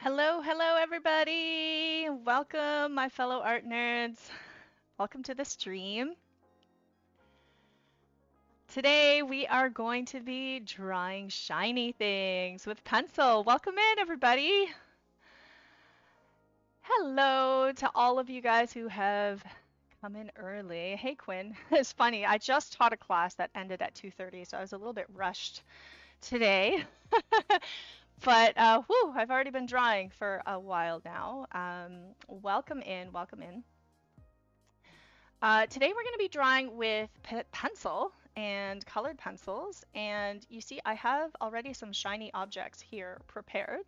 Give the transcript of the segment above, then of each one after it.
Hello, hello, everybody. Welcome, my fellow art nerds. Welcome to the stream. Today, we are going to be drawing shiny things with pencil. Welcome in, everybody. Hello to all of you guys who have come in early. Hey, Quinn. It's funny. I just taught a class that ended at 2:30, so I was a little bit rushed today. But whew, I've already been drawing for a while now. Welcome in, welcome in. Today we're going to be drawing with pencil and colored pencils. And you see, I have already some shiny objects here prepared.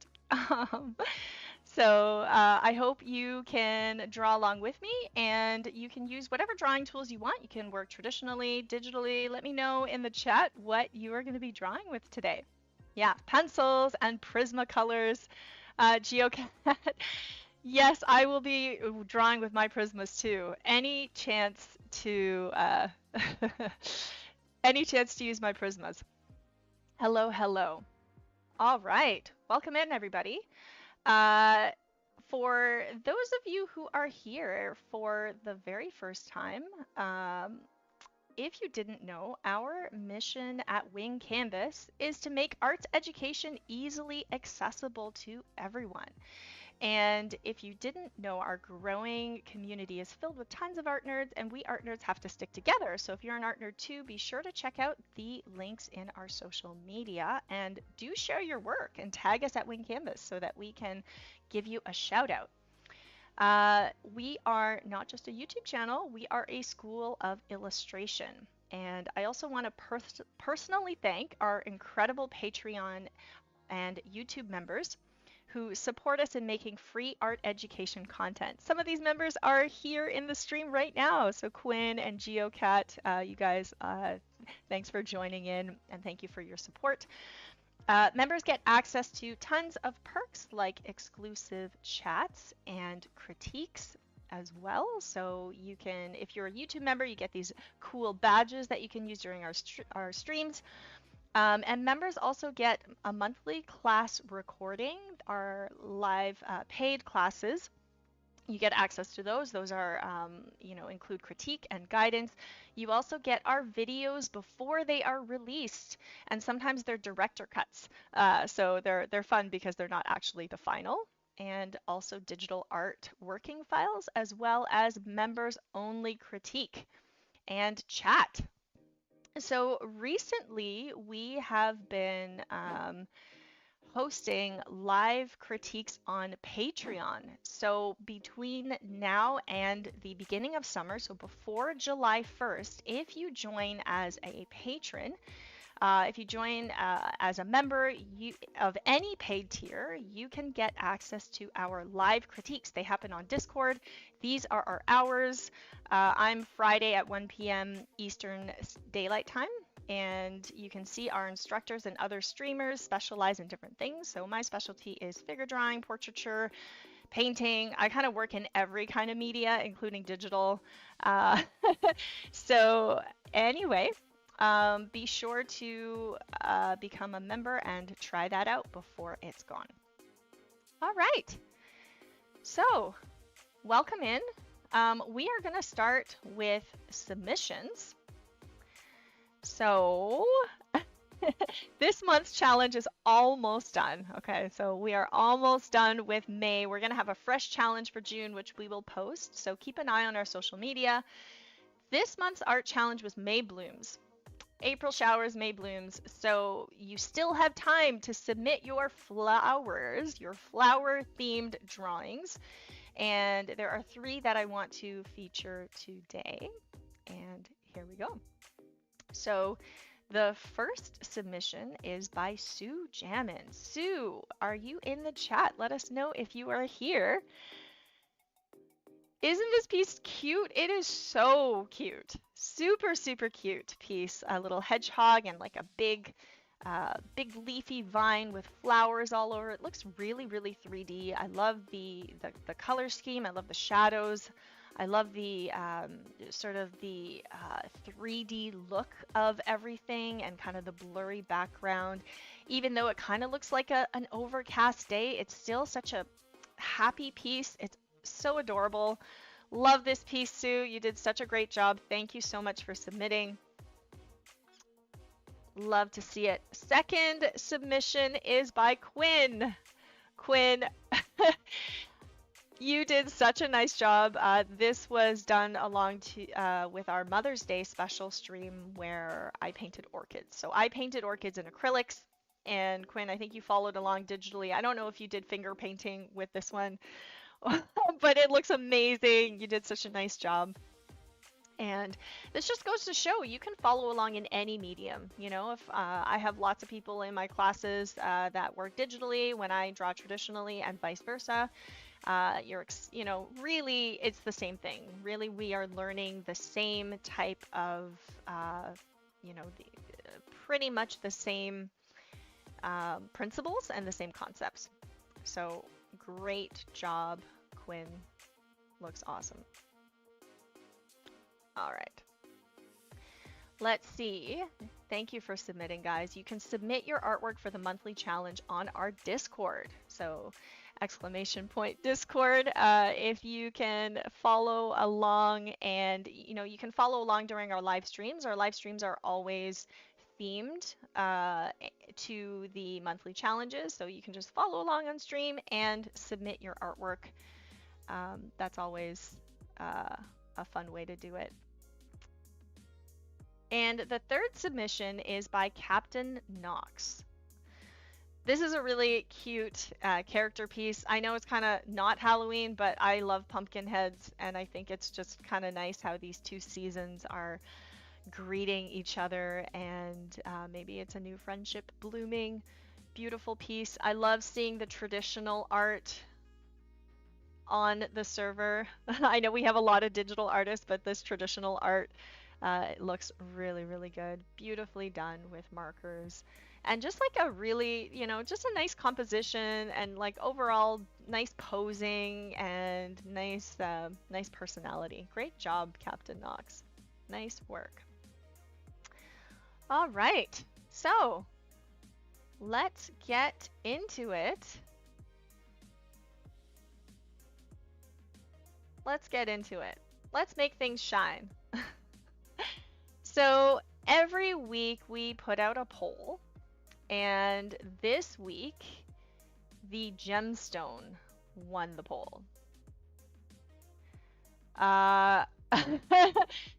So I hope you can draw along with me, and you can use whatever drawing tools you want. You can work traditionally, digitally. Let me know in the chat what you are going to be drawing with today. Yeah, pencils and Prismacolors, Geocat. Yes, I will be drawing with my Prismas too. Any chance to any chance to use my Prismas. Hello, hello. All right, welcome in, everybody. For those of you who are here for the very first time, if you didn't know, our mission at Wing Canvas is to make arts education easily accessible to everyone. And if you didn't know, our growing community is filled with tons of art nerds, and we art nerds have to stick together. So if you're an art nerd too, be sure to check out the links in our social media and do share your work and tag us at Wing Canvas so that we can give you a shout out. We are not just a YouTube channel, we are a school of illustration. And I also want to personally thank our incredible Patreon and YouTube members who support us in making free art education content. Some of these members are here in the stream right now. So Quinn and GeoCat, you guys, thanks for joining in and thank you for your support. Members get access to tons of perks like exclusive chats and critiques as well. So you can, if you're a YouTube member, you get these cool badges that you can use during our streams. And members also get a monthly class recording, our live paid classes. You get access to those. Those are, include critique and guidance. You also get our videos before they are released, and sometimes they're director cuts. So they're fun because they're not actually the final. And also digital art working files, as well as members only critique and chat. So recently we have been hosting live critiques on Patreon. So between now and the beginning of summer, so before July 1st, if you join as a patron, if you join as a member of any paid tier, you can get access to our live critiques. They happen on Discord. These are our hours. I'm Friday at 1 p.m. Eastern Daylight Time. And you can see our instructors and other streamers specialize in different things. So my specialty is figure drawing, portraiture, painting. I kind of work in every kind of media, including digital. So anyway, be sure to become a member and try that out before it's gone. All right. So welcome in. We are going to start with submissions. So this month's challenge is almost done. Okay, so we are almost done with May. We're going to have a fresh challenge for June, which we will post. So keep an eye on our social media. This month's art challenge was May blooms. April showers, May blooms. So you still have time to submit your flowers, your flower themed drawings. And there are 3 that I want to feature today. And here we go. So the first submission is by Sue Jammin. Sue, are you in the chat? Let us know if you are here. Isn't this piece cute? It is so cute. Super, super cute piece. A little hedgehog and like a big leafy vine with flowers all over. It looks really, really 3D. I love the color scheme. I love the shadows. I love the sort of the 3D look of everything and kind of the blurry background. Even though it kind of looks like an overcast day, it's still such a happy piece. It's so adorable. Love this piece, Sue. You did such a great job. Thank you so much for submitting. Love to see it. Second submission is by Quinn. Quinn, you did such a nice job. This was done along with our Mother's Day special stream where I painted orchids. So I painted orchids in acrylics, and Quinn, I think you followed along digitally. I don't know if you did finger painting with this one, but it looks amazing. You did such a nice job. And this just goes to show you can follow along in any medium. You know, if I have lots of people in my classes that work digitally when I draw traditionally, and vice versa. Really, it's the same thing. Really, we are learning the same type of, pretty much the same principles and the same concepts. So great job, Quinn. Looks awesome. All right. Let's see. Thank you for submitting, guys. You can submit your artwork for the monthly challenge on our Discord. So !Discord. If you can follow along, and you can follow along during our live streams. Our live streams are always themed to the monthly challenges, so you can just follow along on stream and submit your artwork. That's always a fun way to do it. And the third submission is by Captain Knox. This is a really cute character piece. I know it's kind of not Halloween, but I love pumpkin heads, and I think it's just kind of nice how these two seasons are greeting each other, and maybe it's a new friendship blooming. Beautiful piece. I love seeing the traditional art on the server. I know we have a lot of digital artists, but this traditional art, it looks really, really good. Beautifully done with markers. And just like a really, you know, just a nice composition and like overall nice posing and nice, nice personality. Great job, Captain Knox. Nice work. All right, so let's get into it. Let's get into it. Let's make things shine. So every week we put out a poll, and this week the gemstone won the poll.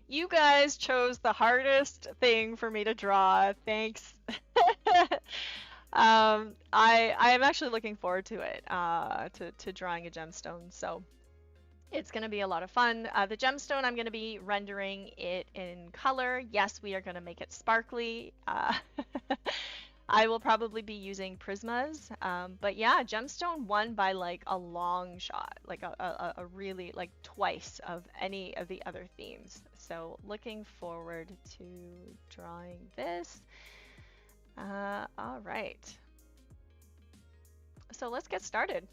You guys chose the hardest thing for me to draw. Thanks. I am actually looking forward to it, to drawing a gemstone. So it's going to be a lot of fun. The gemstone, I'm going to be rendering it in color. Yes, we are going to make it sparkly. I will probably be using prismas. But yeah, gemstone won by like a long shot, like a really like twice of any of the other themes. So looking forward to drawing this. All right. So let's get started.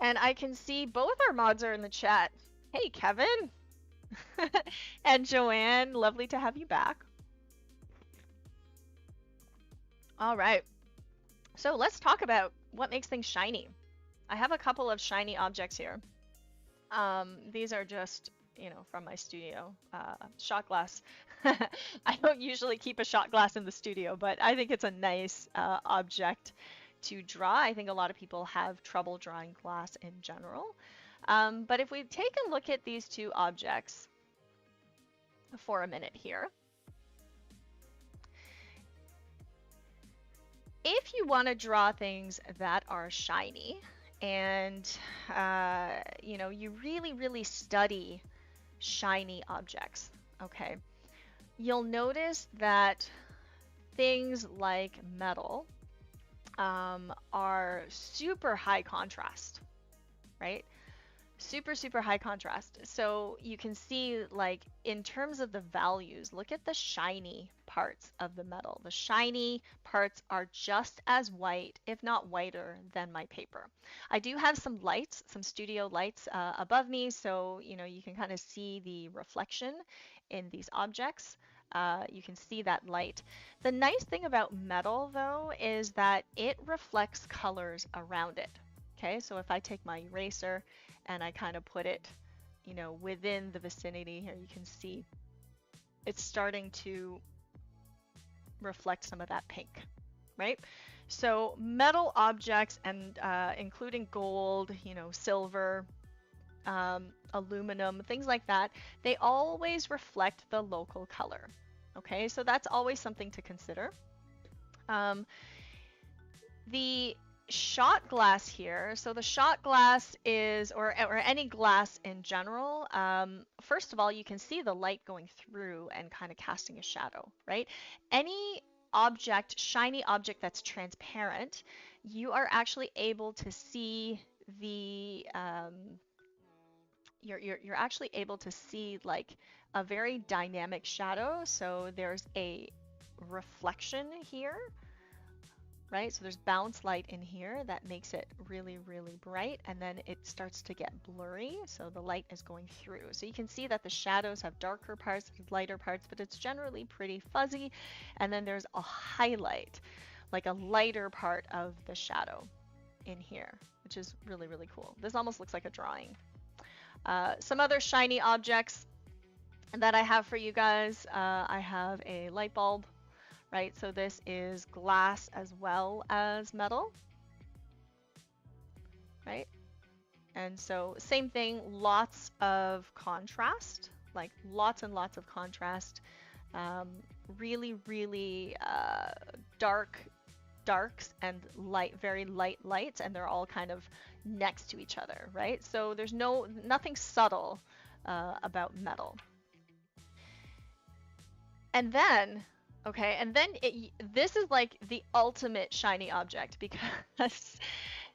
And I can see both our mods are in the chat. Hey, Kevin and Joanne, lovely to have you back. All right, so let's talk about what makes things shiny. I have a couple of shiny objects here. These are just, you know, from my studio. Shot glass. I don't usually keep a shot glass in the studio, but I think it's a nice object to draw. I think a lot of people have trouble drawing glass in general. But if we take a look at these two objects for a minute here, if you want to draw things that are shiny and you know, you really study shiny objects, okay, you'll notice that things like metal are super high contrast, right? Super high contrast. So you can see, like, in terms of the values, look at the shiny parts of the metal. The shiny parts are just as white, if not whiter, than my paper. I do have some lights, some studio lights above me, so you know, you can kind of see the reflection in these objects. You can see that light. The nice thing about metal, though, is that it reflects colors around it. Okay, so if I take my eraser and I kind of put it, you know, within the vicinity here, you can see it's starting to reflect some of that pink, right? So metal objects, and including gold, you know, silver, aluminum, things like that, they always reflect the local color. Okay, so that's always something to consider. The shot glass here, so the shot glass is, or any glass in general, first of all, you can see the light going through and kind of casting a shadow, right? Any object, shiny object that's transparent, you are actually able to see the you're actually able to see like a very dynamic shadow. So there's a reflection here, right? So there's bounce light in here that makes it really bright, and then it starts to get blurry, so the light is going through. So you can see that the shadows have darker parts, lighter parts, but it's generally pretty fuzzy. And then there's a highlight, like a lighter part of the shadow in here, which is really cool. This almost looks like a drawing. Some other shiny objects that I have for you guys, I have a light bulb, right? So this is glass as well as metal, right? And so same thing, lots of contrast, like lots and lots of contrast. really, really dark darks and light, very light lights, and they're all kind of next to each other, right? So there's nothing subtle about metal. And then, okay, and then this is like the ultimate shiny object because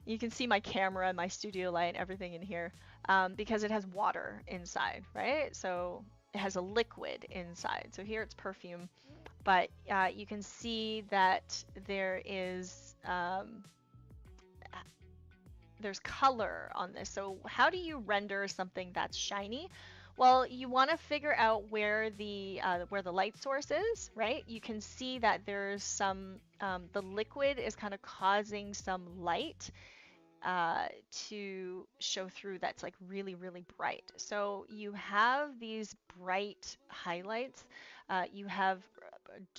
you can see my camera and my studio light and everything in here because it has water inside, right? So it has a liquid inside. So here it's perfume, but you can see that there is there's color on this. So how do you render something that's shiny? Well, you want to figure out where the light source is, right? You can see that there's some the liquid is kind of causing some light to show through that's like really, really bright. So you have these bright highlights, you have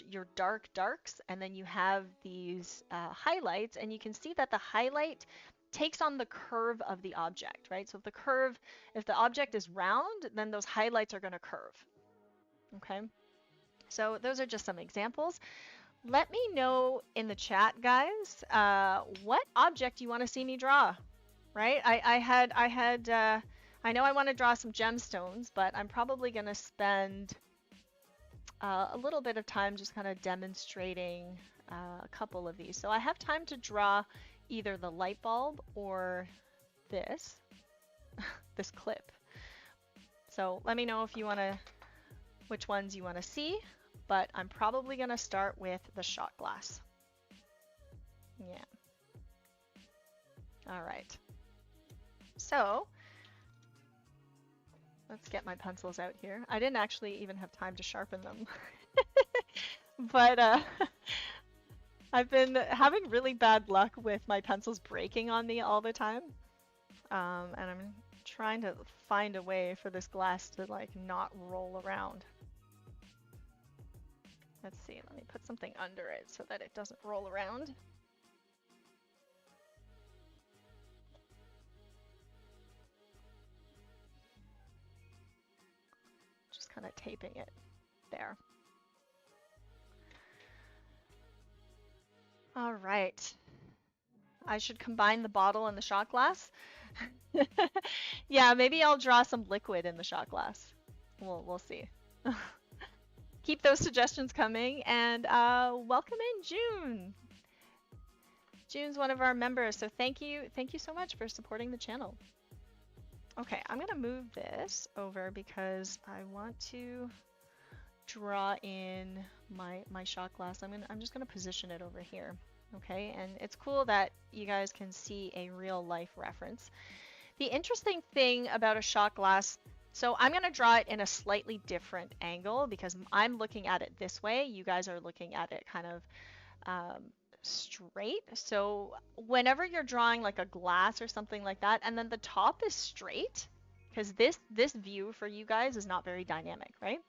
your dark darks, and then you have these highlights, and you can see that the highlight takes on the curve of the object, right? So if the object is round, then those highlights are going to curve. Okay, so those are just some examples. Let me know in the chat, guys, what object you want to see me draw, right? I know I want to draw some gemstones, but I'm probably going to spend a little bit of time just kind of demonstrating a couple of these. So I have time to draw either the light bulb or this, this clip. So let me know if you want to, which ones you want to see, but I'm probably going to start with the shot glass. Yeah. All right. So let's get my pencils out here. I didn't actually even have time to sharpen them, but I've been having really bad luck with my pencils breaking on me all the time. And I'm trying to find a way for this glass to like not roll around. Let's see, let me put something under it so that it doesn't roll around. Just kind of taping it there. All right. I should combine the bottle and the shot glass. Yeah, maybe I'll draw some liquid in the shot glass. We'll see. Keep those suggestions coming, and welcome in June. June's one of our members, so thank you so much for supporting the channel. Okay, I'm gonna move this over because I want to draw in my shot glass. I'm just gonna position it over here. Okay, and it's cool that you guys can see a real life reference. The interesting thing about a shot glass, so I'm going to draw it in a slightly different angle because I'm looking at it this way. You guys are looking at it kind of straight. So whenever you're drawing like a glass or something like that, and then the top is straight, because this view for you guys is not very dynamic, right?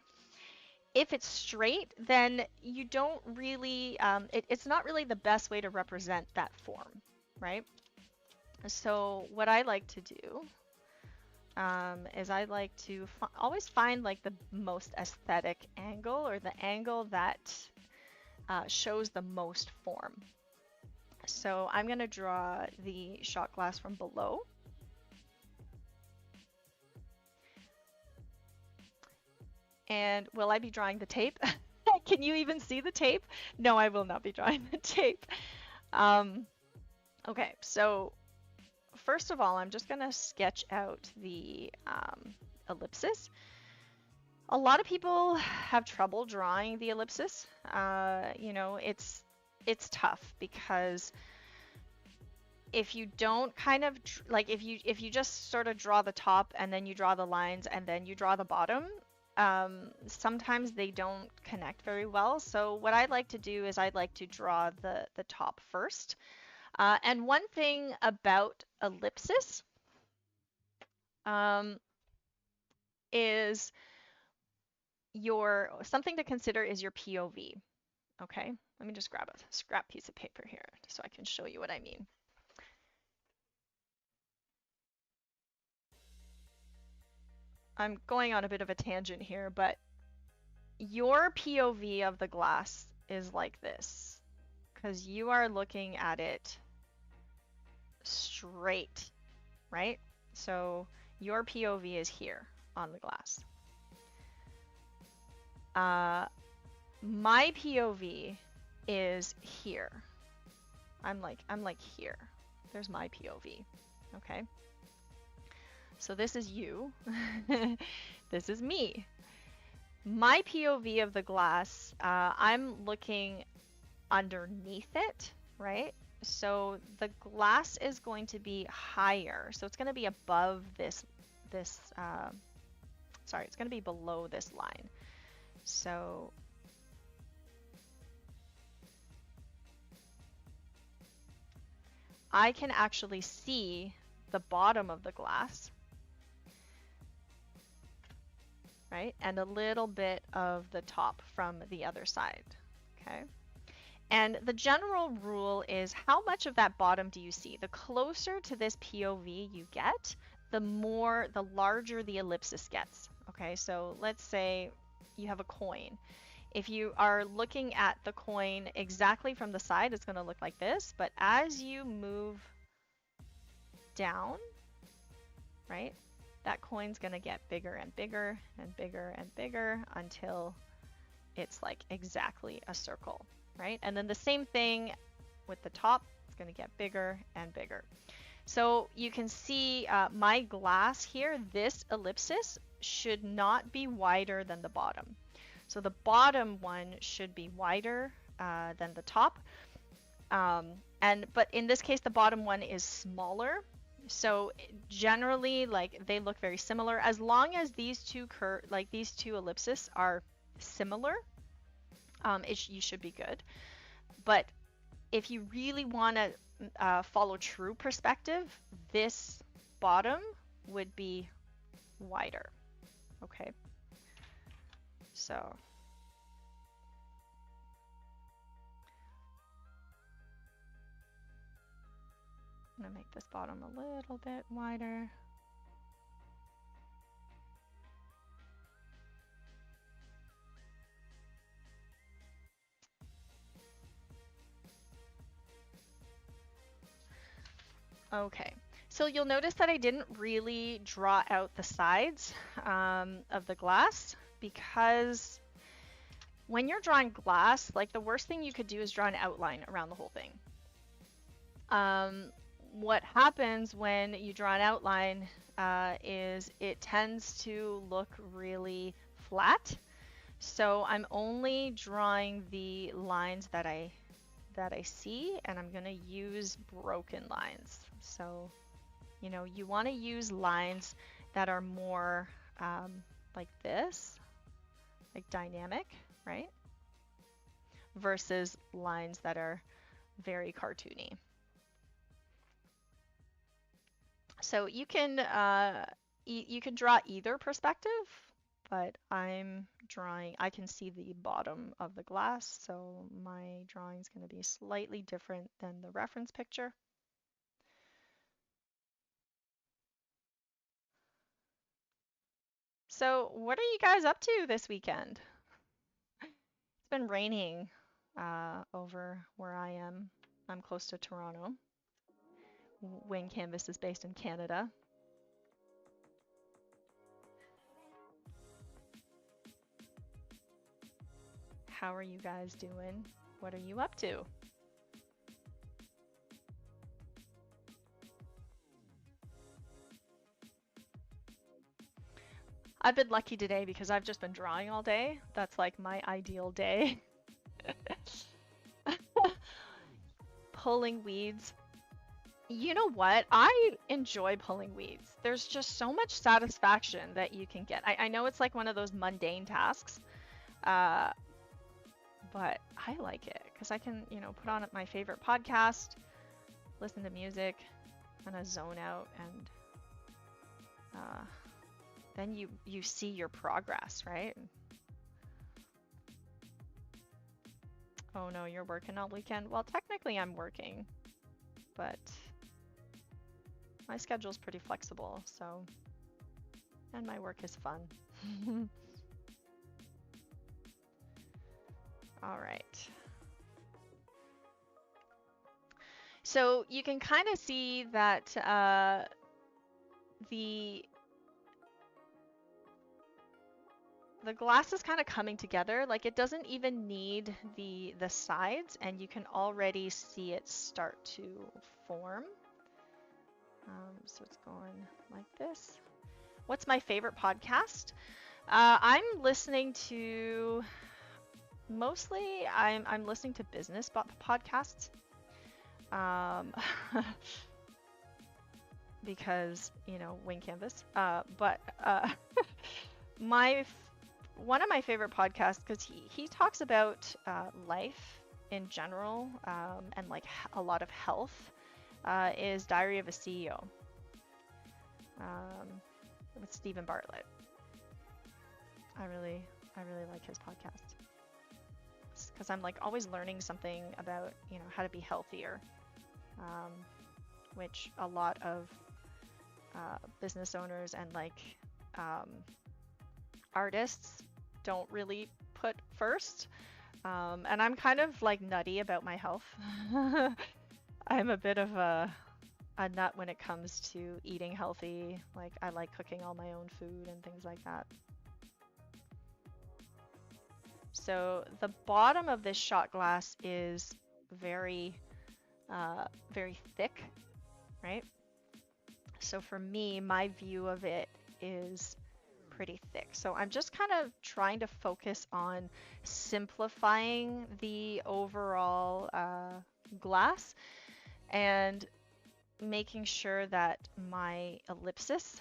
If it's straight, then you don't really, it's not really the best way to represent that form, right? So what I like to do is I like to always find like the most aesthetic angle, or the angle that shows the most form. So I'm going to draw the shot glass from below. And will I be drawing the tape? Can you even see the tape? No, I will not be drawing the tape. Okay, so first of all, I'm just going to sketch out the ellipsis. A lot of people have trouble drawing the ellipsis. You know, it's tough because if you don't kind of like if you just sort of draw the top and then you draw the lines and then you draw the bottom, sometimes they don't connect very well. So what I like to do is I'd like to draw the top first. And one thing about ellipsis is something to consider is your POV. Okay, let me just grab a scrap piece of paper here so I can show you what I mean. I'm going on a bit of a tangent here, but your POV of the glass is like this, because you are looking at it straight, right? So your POV is here on the glass. My POV is here. I'm like here. There's my POV. Okay. So this is you. This is me. My POV of the glass, I'm looking underneath it, right? So the glass is going to be higher. So it's going to be above sorry, it's going to be below this line. So I can actually see the bottom of the glass, right? And a little bit of the top from the other side, okay? And the general rule is, how much of that bottom do you see? The closer to this POV you get, the larger the ellipsis gets, okay? So let's say you have a coin. If you are looking at the coin exactly from the side, it's going to look like this. But as you move down, right, that coin's going to get bigger and bigger and bigger and bigger until it's like exactly a circle, right? And then the same thing with the top. It's going to get bigger and bigger. So you can see my glass here, this ellipsis should not be wider than the bottom. So the bottom one should be wider than the top. But in this case, the bottom one is smaller. So generally, like, they look very similar. As long as these two ellipses are similar, you should be good. But if you really want to follow true perspective, this bottom would be wider. Okay. So I'm going to make this bottom a little bit wider. Okay, so you'll notice that I didn't really draw out the sides of the glass, because when you're drawing glass, like, the worst thing you could do is draw an outline around the whole thing. What happens when you draw an outline is it tends to look really flat. So I'm only drawing the lines that I see, and I'm going to use broken lines. So, you know, you want to use lines that are more like this, like dynamic, right? Versus lines that are very cartoony. So you can draw either perspective, but I'm drawing, I can see the bottom of the glass, so my drawing is going to be slightly different than the reference picture. So what are you guys up to this weekend? It's been raining over where I am. I'm close to Toronto. Wing Canvas is based in Canada. How are you guys doing? What are you up to? I've been lucky today because I've just been drawing all day. That's like my ideal day. Pulling weeds. You know what? I enjoy pulling weeds. There's just so much satisfaction that you can get. I know it's like one of those mundane tasks, but I like it because I can, you know, put on my favorite podcast, listen to music, kind of zone out, and then you see your progress, right? Oh no, you're working all weekend? Well, technically I'm working, but my schedule's pretty flexible, so, and my work is fun. All right. So you can kind of see that the glass is kind of coming together. Like it doesn't even need the sides, and you can already see it start to form. So it's going like this. What's my favorite podcast? I'm listening to mostly I'm listening to business podcasts. Because, you know, wing canvas. But one of my favorite podcasts, because he talks about life in general, and like a lot of health, is Diary of a CEO, with Stephen Bartlett. I really like his podcast, because I'm like always learning something about, you know, how to be healthier, which a lot of business owners and like artists don't really put first. And I'm kind of like nutty about my health. I'm a bit of a nut when it comes to eating healthy. Like I like cooking all my own food and things like that. So the bottom of this shot glass is very thick, right? So for me, my view of it is pretty thick. So I'm just kind of trying to focus on simplifying the overall glass and making sure that my ellipses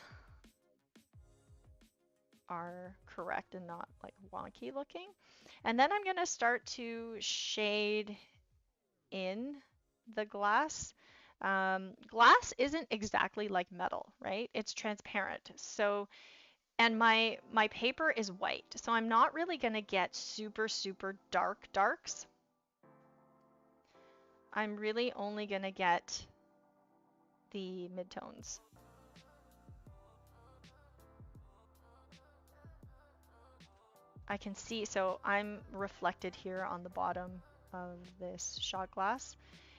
are correct and not like wonky looking. And then I'm going to start to shade in the glass. Glass isn't exactly like metal, right? It's transparent. So, and my paper is white, so I'm not really going to get super dark darks. I'm really only going to get the midtones. I can see, so I'm reflected here on the bottom of this shot glass,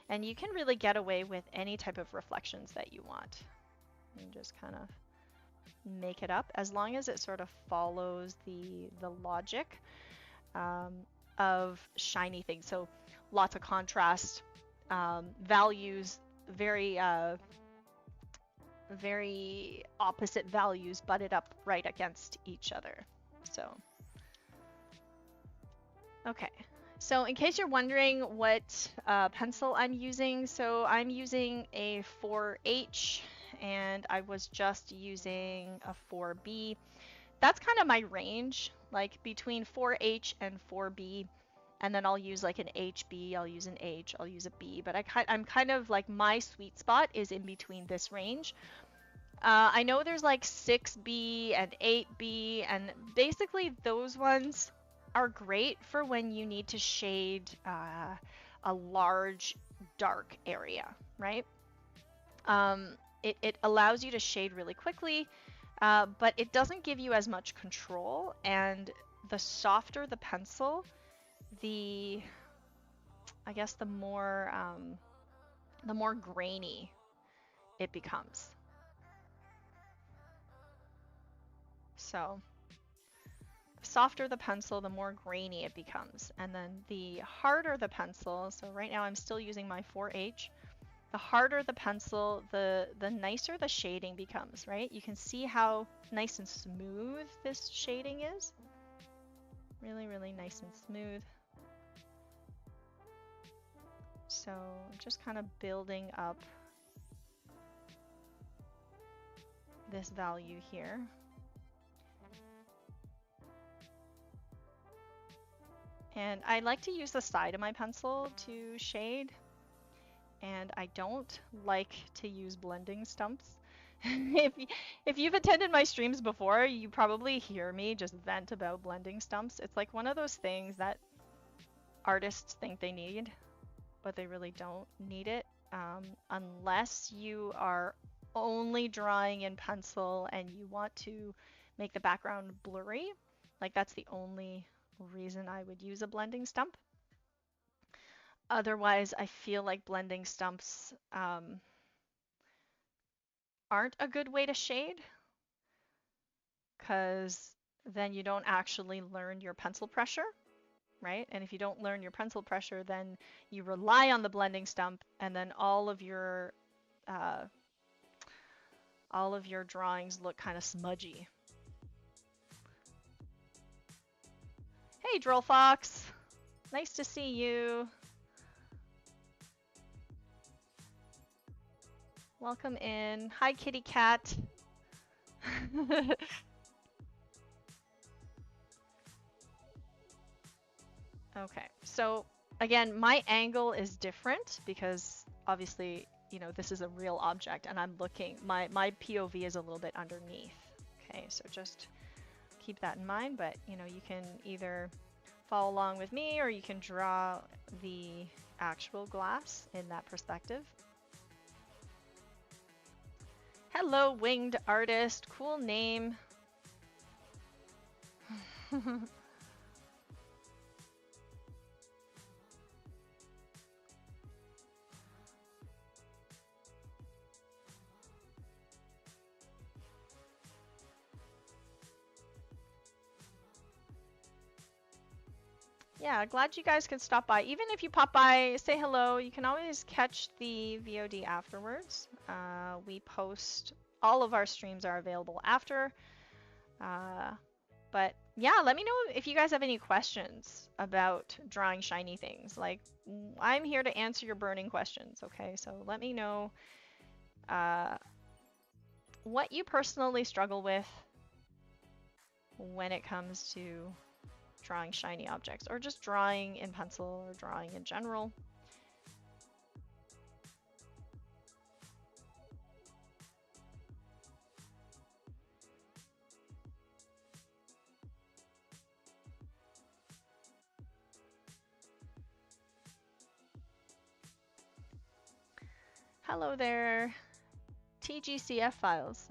and you can really get away with any type of reflections that you want. And just kind of make it up, as long as it sort of follows the logic of shiny things. So lots of contrast, values, very opposite values butted up right against each other. So okay, so in case you're wondering what pencil I'm using, so I'm using a 4H, and I was just using a 4B. That's kind of my range, like between 4H and 4B, and then I'll use like an HB, I'll use an H, I'll use a B, but I'm kind of like, my sweet spot is in between this range. I know there's like 6B and 8B, and basically those ones are great for when you need to shade a large dark area, right? It allows you to shade really quickly, but it doesn't give you as much control, and the softer the pencil, I guess the more grainy it becomes. So the softer the pencil, the more grainy it becomes. And then the harder the pencil, so right now I'm still using my 4H, the harder the pencil, the nicer the shading becomes, right? You can see how nice and smooth this shading is. Really, really nice and smooth. So I'm just kind of building up this value here. And I like to use the side of my pencil to shade, and I don't like to use blending stumps. If you've attended my streams before, you probably hear me just vent about blending stumps. It's like one of those things that artists think they need, but they really don't need it, unless you are only drawing in pencil and you want to make the background blurry. Like, that's the only reason I would use a blending stump. Otherwise, I feel like blending stumps aren't a good way to shade, because then you don't actually learn your pencil pressure, right? And if you don't learn your pencil pressure, then you rely on the blending stump, and then all of your drawings look kind of smudgy. Hey, Droll Fox! Nice to see you. Welcome in. Hi, kitty cat. Okay, so again, my angle is different because obviously, you know, this is a real object and I'm looking, my POV is a little bit underneath. Okay, so just keep that in mind, but you know, you can either follow along with me or you can draw the actual glass in that perspective. Hello, winged artist, cool name. Yeah, glad you guys could stop by. Even if you pop by, say hello, you can always catch the VOD afterwards. We post, all of our streams are available after. But yeah, let me know if you guys have any questions about drawing shiny things. Like, I'm here to answer your burning questions, okay? So let me know what you personally struggle with when it comes to drawing shiny objects, or just drawing in pencil, or drawing in general. Hello there, TGCF files.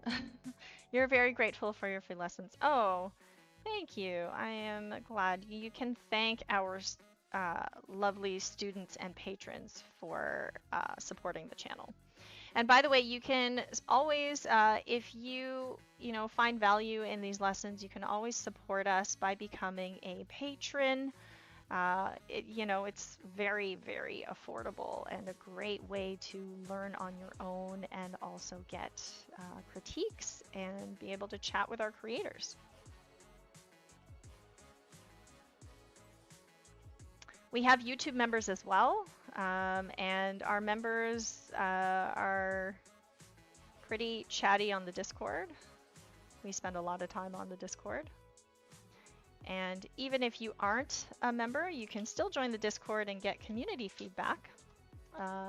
You're very grateful for your free lessons. Oh, thank you. I am glad. You can thank our lovely students and patrons for supporting the channel. And by the way, you can always, if you find value in these lessons, you can always support us by becoming a patron. It's very, very affordable and a great way to learn on your own and also get critiques and be able to chat with our creators. We have YouTube members as well, and our members are pretty chatty on the Discord. We spend a lot of time on the Discord. And even if you aren't a member, you can still join the Discord and get community feedback.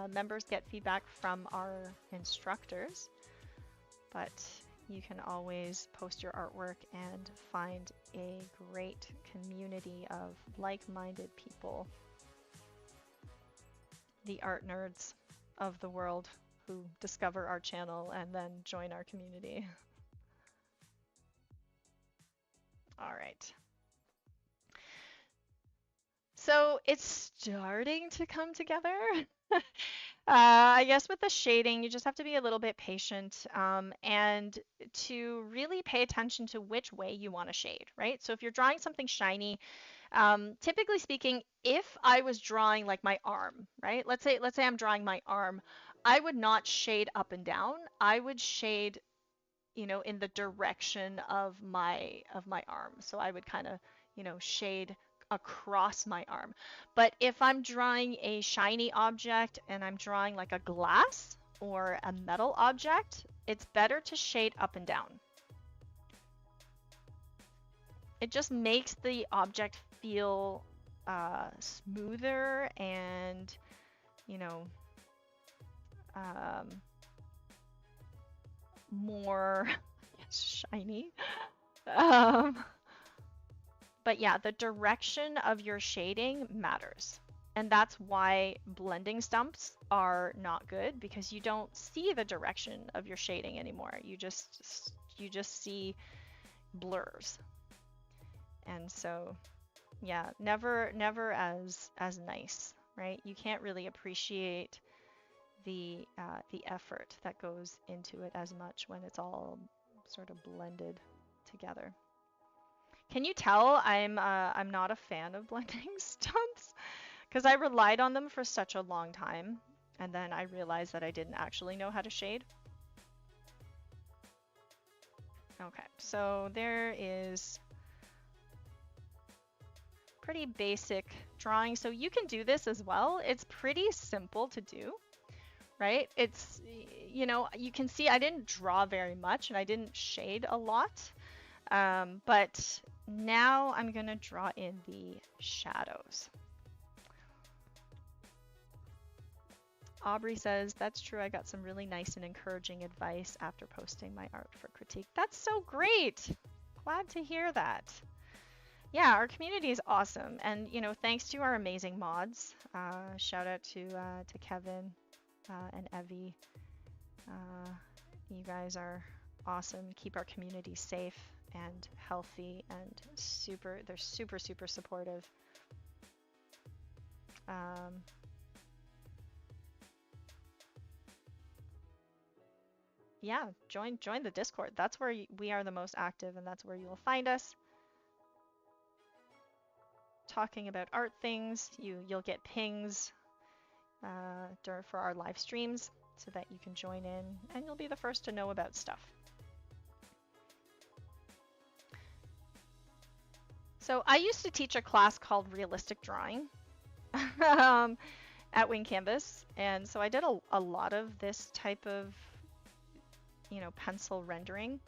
Members get feedback from our instructors, but you can always post your artwork and find a great community of like-minded people, the art nerds of the world who discover our channel and then join our community. All right. So it's starting to come together. I guess with the shading, you just have to be a little bit patient and to really pay attention to which way you want to shade, right? So if you're drawing something shiny, typically speaking, if I was drawing like my arm, right? Let's say I'm drawing my arm, I would not shade up and down. I would shade, in the direction of my arm. So I would kind of, shade across my arm. But if I'm drawing a shiny object and I'm drawing like a glass or a metal object, it's better to shade up and down. It just makes the object feel smoother and, more shiny. But yeah, the direction of your shading matters. And that's why blending stumps are not good, because you don't see the direction of your shading anymore. You just see blurs. And so, yeah, never as nice right? You can't really appreciate the effort that goes into it as much when it's all sort of blended together. Can you tell I'm not a fan of blending stunts because I relied on them for such a long time, and then I realized that I didn't actually know how to shade. Okay, so there is pretty basic drawing. So you can do this as well. It's pretty simple to do, right? It's, you know, you can see I didn't draw very much and I didn't shade a lot. But now I'm gonna draw in the shadows. Aubrey says, that's true, I got some really nice and encouraging advice after posting my art for critique. That's so great! Glad to hear that. Yeah, our community is awesome, and you know, thanks to our amazing mods. Shout out to Kevin and Evie. You guys are awesome. Keep our community safe and healthy and they're super supportive. Yeah, join the Discord. That's where we are the most active, and that's where you will find us. Talking about art things, you'll get pings for our live streams so that you can join in, and you'll be the first to know about stuff. So I used to teach a class called realistic drawing at Wing Canvas, and so I did a lot of this type of, you know, pencil rendering,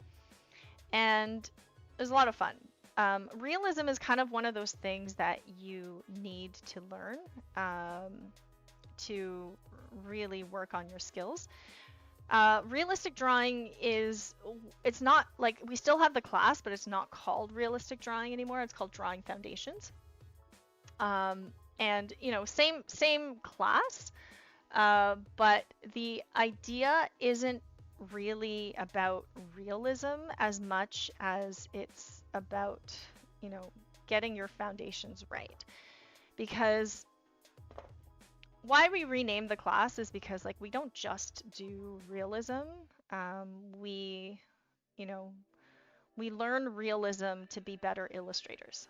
and it was a lot of fun. Realism is kind of one of those things that you need to learn to really work on your skills. Realistic drawing it's not like, we still have the class, but it's not called realistic drawing anymore. It's called drawing foundations. And you know, same class, but the idea isn't really about realism as much as it's about, you know, getting your foundations right. Because why we renamed the class is because, like, we don't just do realism. We, you know, we learn realism to be better illustrators.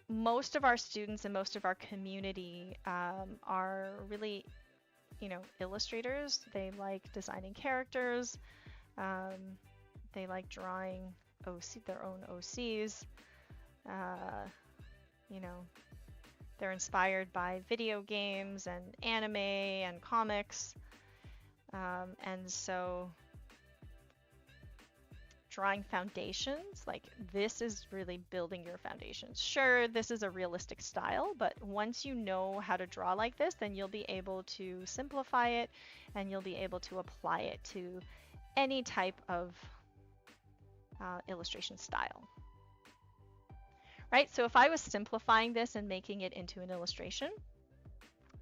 Most of our students and most of our community are really, you know, illustrators. They like designing characters. They like drawing their own OCs. You know, they're inspired by video games and anime and comics. And so drawing foundations, like, this is really building your foundations. Sure, this is a realistic style, but once you know how to draw like this, then you'll be able to simplify it and you'll be able to apply it to any type of illustration style. Right, so if I was simplifying this and making it into an illustration,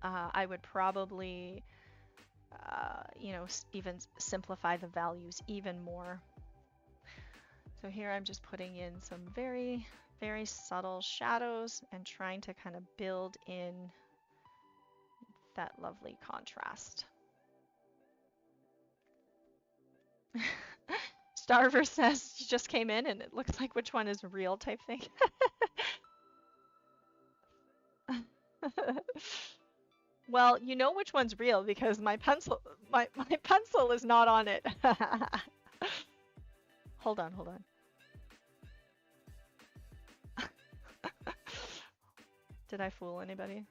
I would probably, you know, even simplify the values even more. So here I'm just putting in some very subtle shadows and trying to kind of build in that lovely contrast. Starver says you just came in and it looks like which one is real type thing. Well, you know which one's real because my pencil is not on it. Hold on. Did I fool anybody?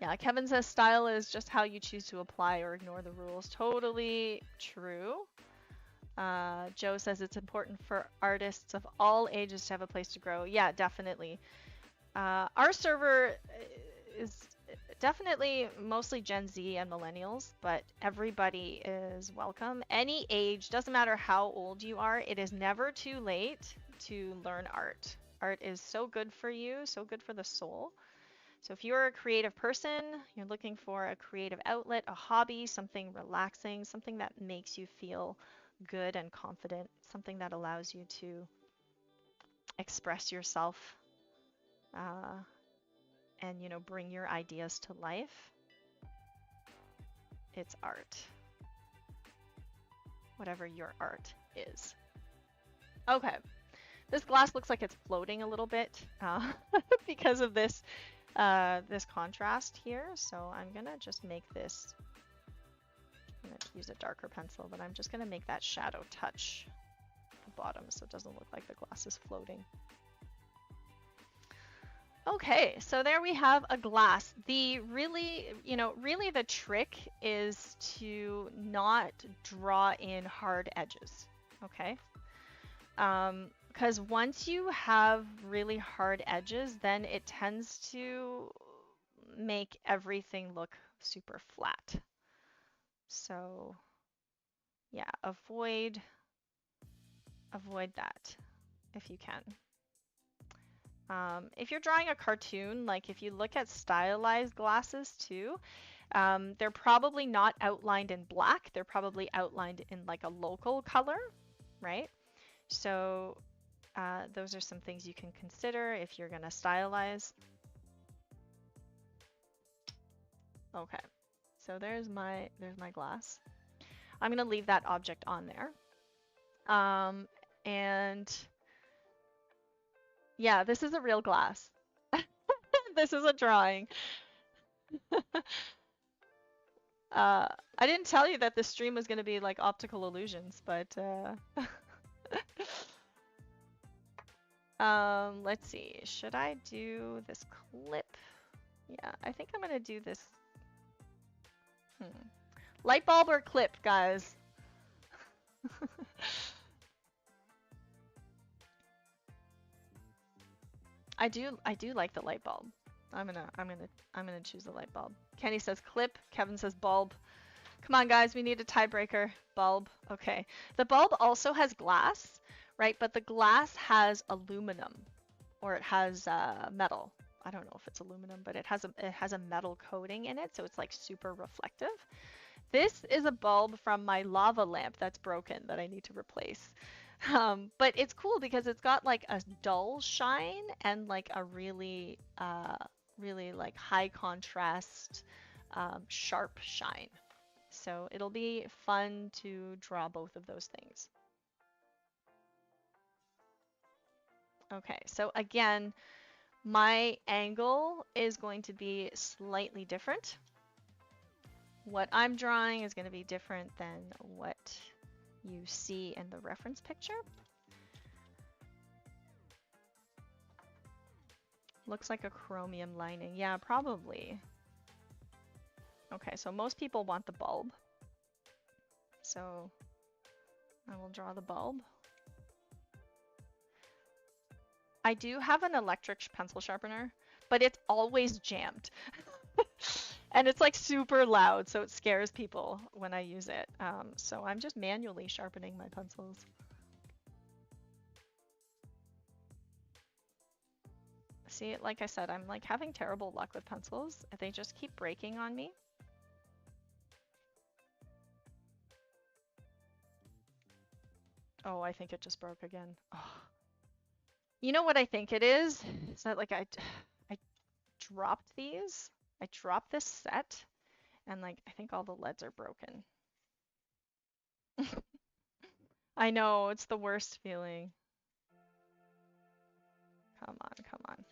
Yeah, Kevin says style is just how you choose to apply or ignore the rules. Totally true. Joe says it's important for artists of all ages to have a place to grow. Yeah, definitely. Our server is definitely mostly Gen Z and millennials, but everybody is welcome. Any age, doesn't matter how old you are, it is never too late to learn art. Art is so good for you, so good for the soul. So if you're a creative person, you're looking for a creative outlet, a hobby, something relaxing, something that makes you feel good and confident, something that allows you to express yourself and, you know, bring your ideas to life, it's art. Whatever your art is. Okay. This glass looks like it's floating a little bit because of this this contrast here. So I'm gonna just make this, I'm gonna use a darker pencil, but I'm just gonna make that shadow touch the bottom so it doesn't look like the glass is floating. Okay, so there we have a glass. The really, you know, really the trick is to not draw in hard edges, okay? Because once you have really hard edges, then it tends to make everything look super flat. So yeah, avoid that if you can. If you're drawing a cartoon, like if you look at stylized glasses too, they're probably not outlined in black. They're probably outlined in like a local color, right? So those are some things you can consider if you're gonna stylize. Okay, so there's my glass. I'm gonna leave that object on there. And yeah, this is a real glass. This is a drawing. I didn't tell you that this stream was going to be like optical illusions, but let's see. Should I do this clip? Yeah, I think I'm going to do this. Light bulb or clip, guys? I do like the light bulb. I'm gonna choose the light bulb. Kenny says clip. Kevin says bulb. Come on, guys, we need a tiebreaker. Bulb. Okay. The bulb also has glass, right? But the glass has aluminum, or it has metal. I don't know if it's aluminum, but it has a metal coating in it, so it's like super reflective. This is a bulb from my lava lamp that's broken that I need to replace. But it's cool because it's got like a dull shine and like a really like high contrast, sharp shine. So it'll be fun to draw both of those things. Okay, so again, my angle is going to be slightly different. What I'm drawing is going to be different than what you see in the reference picture. Looks like a chromium lining. Yeah, probably. Okay, so most people want the bulb. So I will draw the bulb. I do have an electric pencil sharpener, but it's always jammed. And it's like super loud, so it scares people when I use it. So I'm just manually sharpening my pencils. See, like I said, I'm like having terrible luck with pencils. They just keep breaking on me. Oh, I think it just broke again. Oh. You know what I think it is? Is that like I dropped these? I dropped this set, and like I think all the leads are broken. I know, it's the worst feeling. Come on, come on.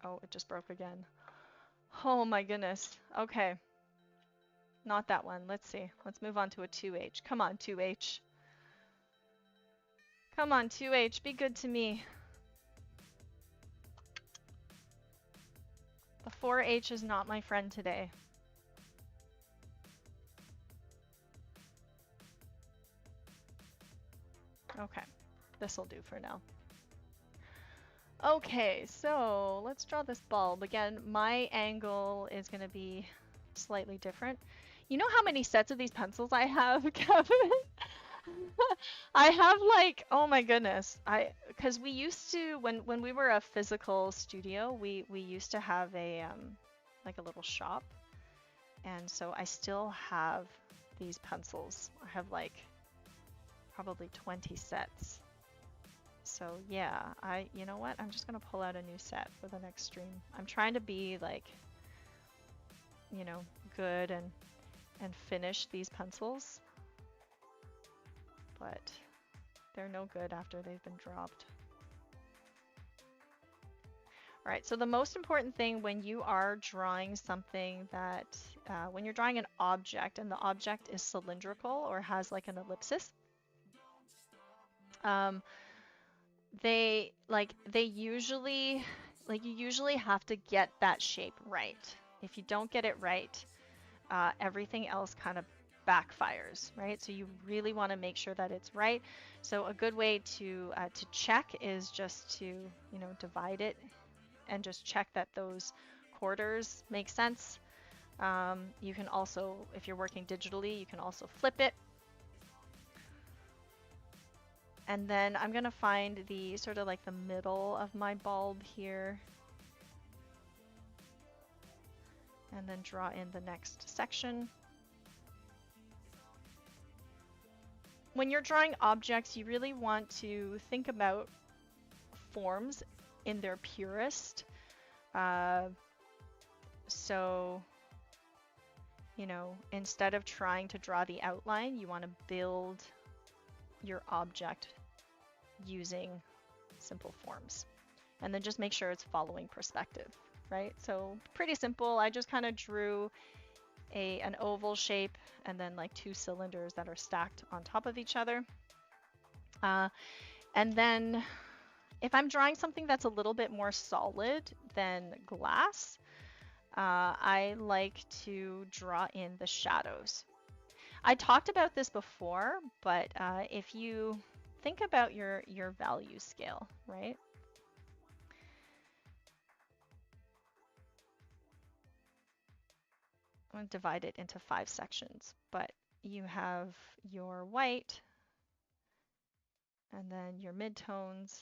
Oh, it just broke again. Oh my goodness. Okay. Not that one. Let's see. Let's move on to a 2H. Come on, 2H. Come on, 2H. Be good to me. The 4H is not my friend today. Okay. This'll do for now. Okay, so let's draw this bulb. Again, my angle is going to be slightly different. You know how many sets of these pencils I have, Kevin? I have like, oh my goodness. Because we used to, when we were a physical studio, we used to have a, like a little shop. And so I still have these pencils. I have like probably 20 sets. So yeah, you know what? I'm just gonna pull out a new set for the next stream. I'm trying to be like, you know, good and finish these pencils, but they're no good after they've been dropped. All right, so the most important thing when you are drawing something that, when you're drawing an object and the object is cylindrical or has like an ellipsis, you usually have to get that shape right. If you don't get it right, everything else kind of backfires, right? So you really want to make sure that it's right. So a good way to check is just to, you know, divide it and just check that those quarters make sense. You can also, if you're working digitally, you can also flip it. And then I'm gonna find the sort of like the middle of my bulb here. And then draw in the next section. When you're drawing objects, you really want to think about forms in their purest. So, you know, instead of trying to draw the outline, you want to build your object using simple forms. And then just make sure it's following perspective, right? So pretty simple. I just kind of drew an oval shape and then like two cylinders that are stacked on top of each other. And then if I'm drawing something that's a little bit more solid than glass, I like to draw in the shadows. I talked about this before, but if you think about your value scale, right? I'm going to divide it into 5 sections, but you have your white, and then your midtones,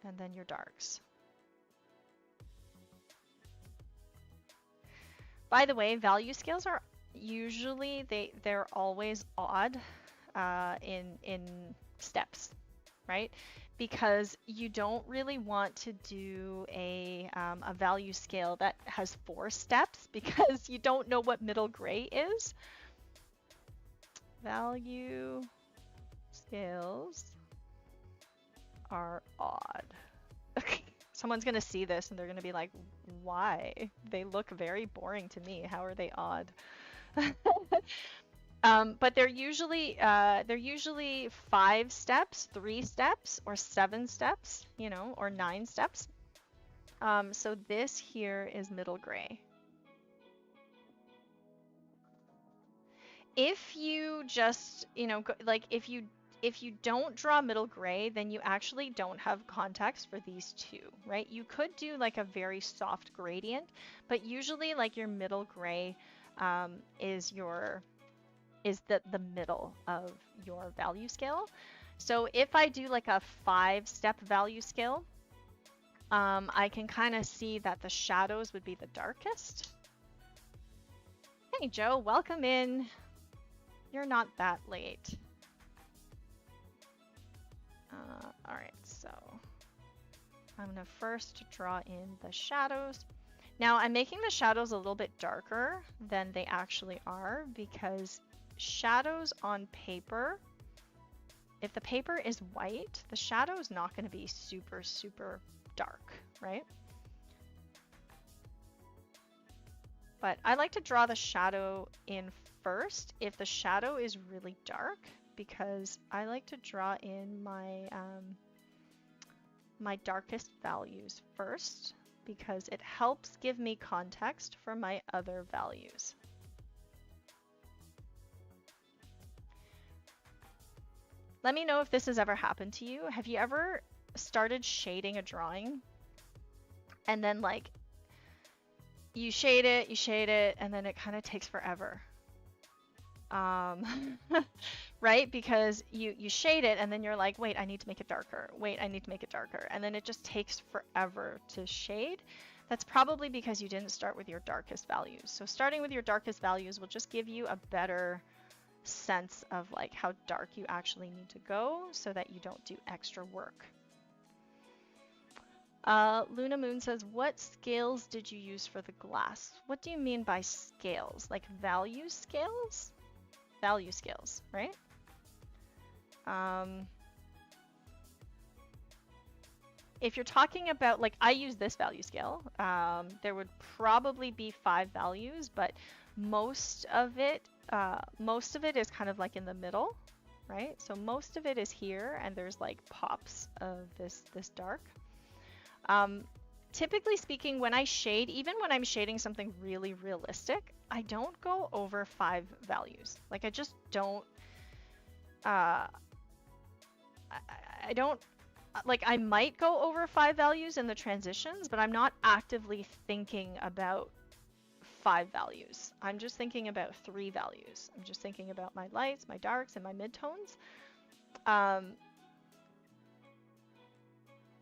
and then your darks. By the way, value scales are usually, they're always odd in steps, right? Because you don't really want to do a value scale that has 4 steps because you don't know what middle gray is. Value scales are odd. Someone's gonna see this and they're gonna be like, why? They look very boring to me. How are they odd? But they're usually 5 steps, 3 steps, or 7 steps, you know, or 9 steps. So this here is middle gray. If you just, you know, like if you don't draw middle gray, then you actually don't have context for these two, right? You could do like a very soft gradient, but usually like your middle gray is the middle of your value scale. So if I do like a 5-step value scale, I can kind of see that the shadows would be the darkest. Hey Joe, welcome in. You're not that late. All right, so I'm gonna first draw in the shadows. Now I'm making the shadows a little bit darker than they actually are because shadows on paper, if the paper is white, the shadow is not going to be super, super dark, right? But I like to draw the shadow in first if the shadow is really dark, because I like to draw in my my darkest values first, because it helps give me context for my other values. Let me know if this has ever happened to you. Have you ever started shading a drawing and then like you shade it, and then it kind of takes forever? Right? Because you shade it and then you're like, wait, I need to make it darker. Wait, I need to make it darker. And then it just takes forever to shade. That's probably because you didn't start with your darkest values. So starting with your darkest values will just give you a better sense of like how dark you actually need to go so that you don't do extra work. Luna Moon says, what scales did you use for the glass? What do you mean by scales? Like value scales? Value scales, right? If you're talking about, like, I use this value scale, there would probably be 5 values, but most of it is kind of like in the middle, right? So most of it is here, and there's like pops of this dark. Typically speaking, when I shade, even when I'm shading something really realistic, I don't go over 5 values. Like I just don't, I don't, like I might go over 5 values in the transitions, but I'm not actively thinking about 5 values. I'm just thinking about 3 values. I'm just thinking about my lights, my darks, and my midtones.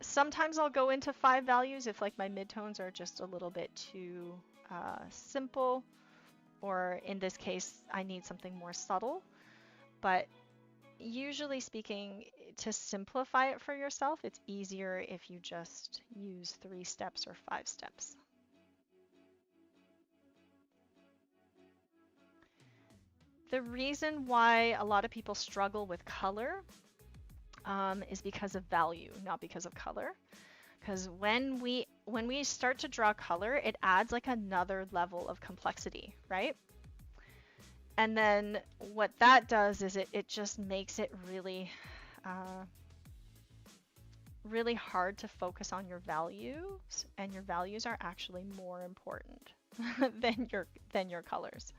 Sometimes I'll go into 5 values if like my midtones are just a little bit too simple, or in this case, I need something more subtle. But usually speaking, to simplify it for yourself, it's easier if you just use 3 steps or 5 steps. The reason why a lot of people struggle with color is because of value, not because of color. Because when we start to draw color, it adds like another level of complexity, right? And then what that does is it just makes it really really hard to focus on your values, and your values are actually more important than your colors.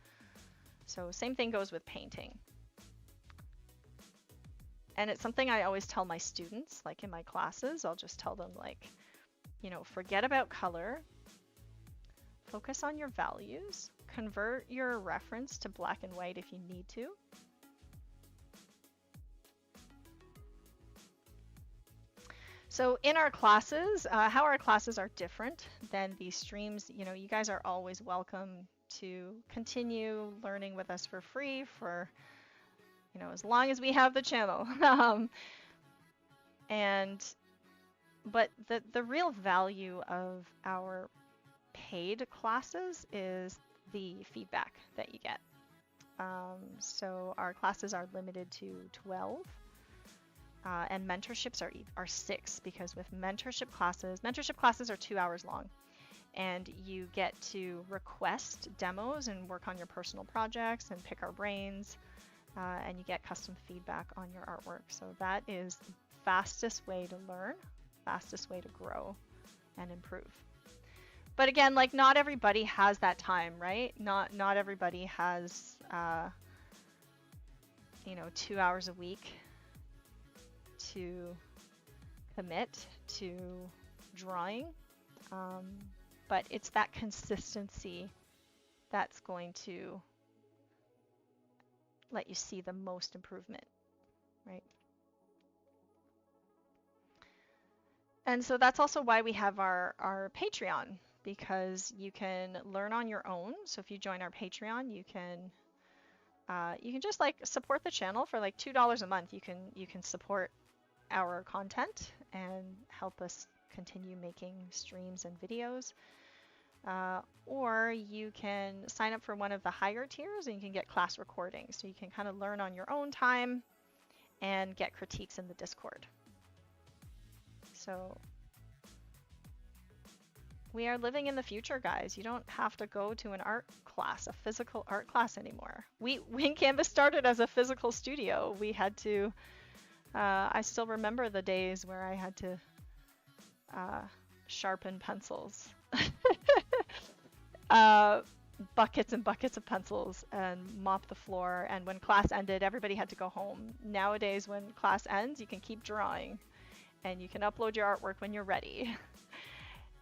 So same thing goes with painting. And it's something I always tell my students, like in my classes, I'll just tell them like, you know, forget about color, focus on your values, convert your reference to black and white if you need to. So in our classes, how our classes are different than these streams, you know, you guys are always welcome to continue learning with us for free for, you know, as long as we have the channel. But the real value of our paid classes is the feedback that you get. So our classes are limited to 12. And mentorships are 6, because with mentorship classes are 2 hours long, and you get to request demos and work on your personal projects and pick our brains, and you get custom feedback on your artwork. So that is the fastest way to learn, fastest way to grow and improve. But again, like not everybody has that time, right? Not everybody has, you know, 2 hours a week to commit to drawing, but it's that consistency that's going to let you see the most improvement, right? And so that's also why we have our Patreon, because you can learn on your own. So if you join our Patreon, you can just like support the channel for like $2 a month. You can support our content and help us continue making streams and videos, or you can sign up for one of the higher tiers and you can get class recordings, so you can kind of learn on your own time and get critiques in the Discord. So we are living in the future, guys. You don't have to go to an art class, a physical art class anymore. Wing Canvas started as a physical studio. We had to I still remember the days where I had to sharpen pencils, buckets and buckets of pencils, and mop the floor. And when class ended, everybody had to go home. Nowadays, when class ends, you can keep drawing, and you can upload your artwork when you're ready.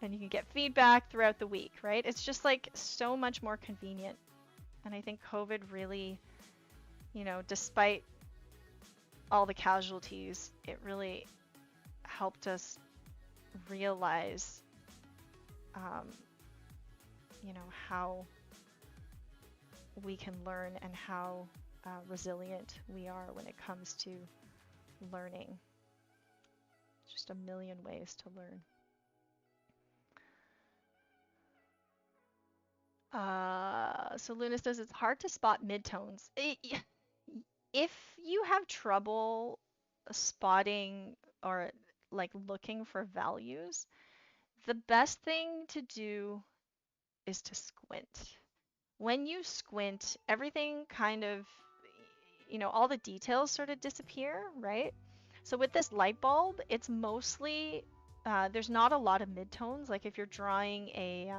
And you can get feedback throughout the week, right? It's just like so much more convenient. And I think COVID really, you know, despite all the casualties, it really helped us realize, you know, how we can learn and how resilient we are when it comes to learning. Just a million ways to learn. So Luna says it's hard to spot midtones. If you have trouble spotting or like looking for values, the best thing to do is to squint. When you squint, everything kind of, all the details sort of disappear, right? So with this light bulb, it's mostly, there's not a lot of midtones. Like if you're drawing a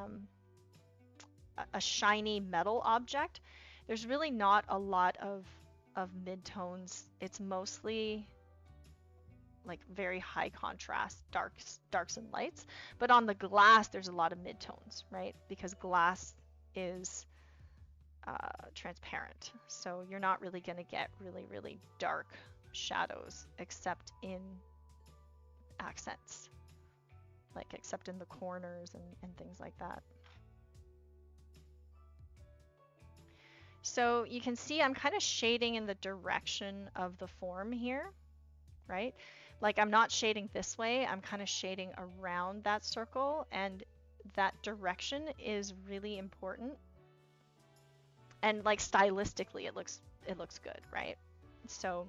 shiny metal object, there's really not a lot of midtones. It's mostly like very high contrast darks and lights. But on the glass, there's a lot of midtones, right? Because glass is transparent, so you're not really going to get really dark shadows except in accents, like except in the corners and things like that. So you can see I'm kind of shading in the direction of the form here, right? Like I'm not shading this way, I'm kind of shading around that circle, and that direction is really important. And like stylistically it looks good, right? So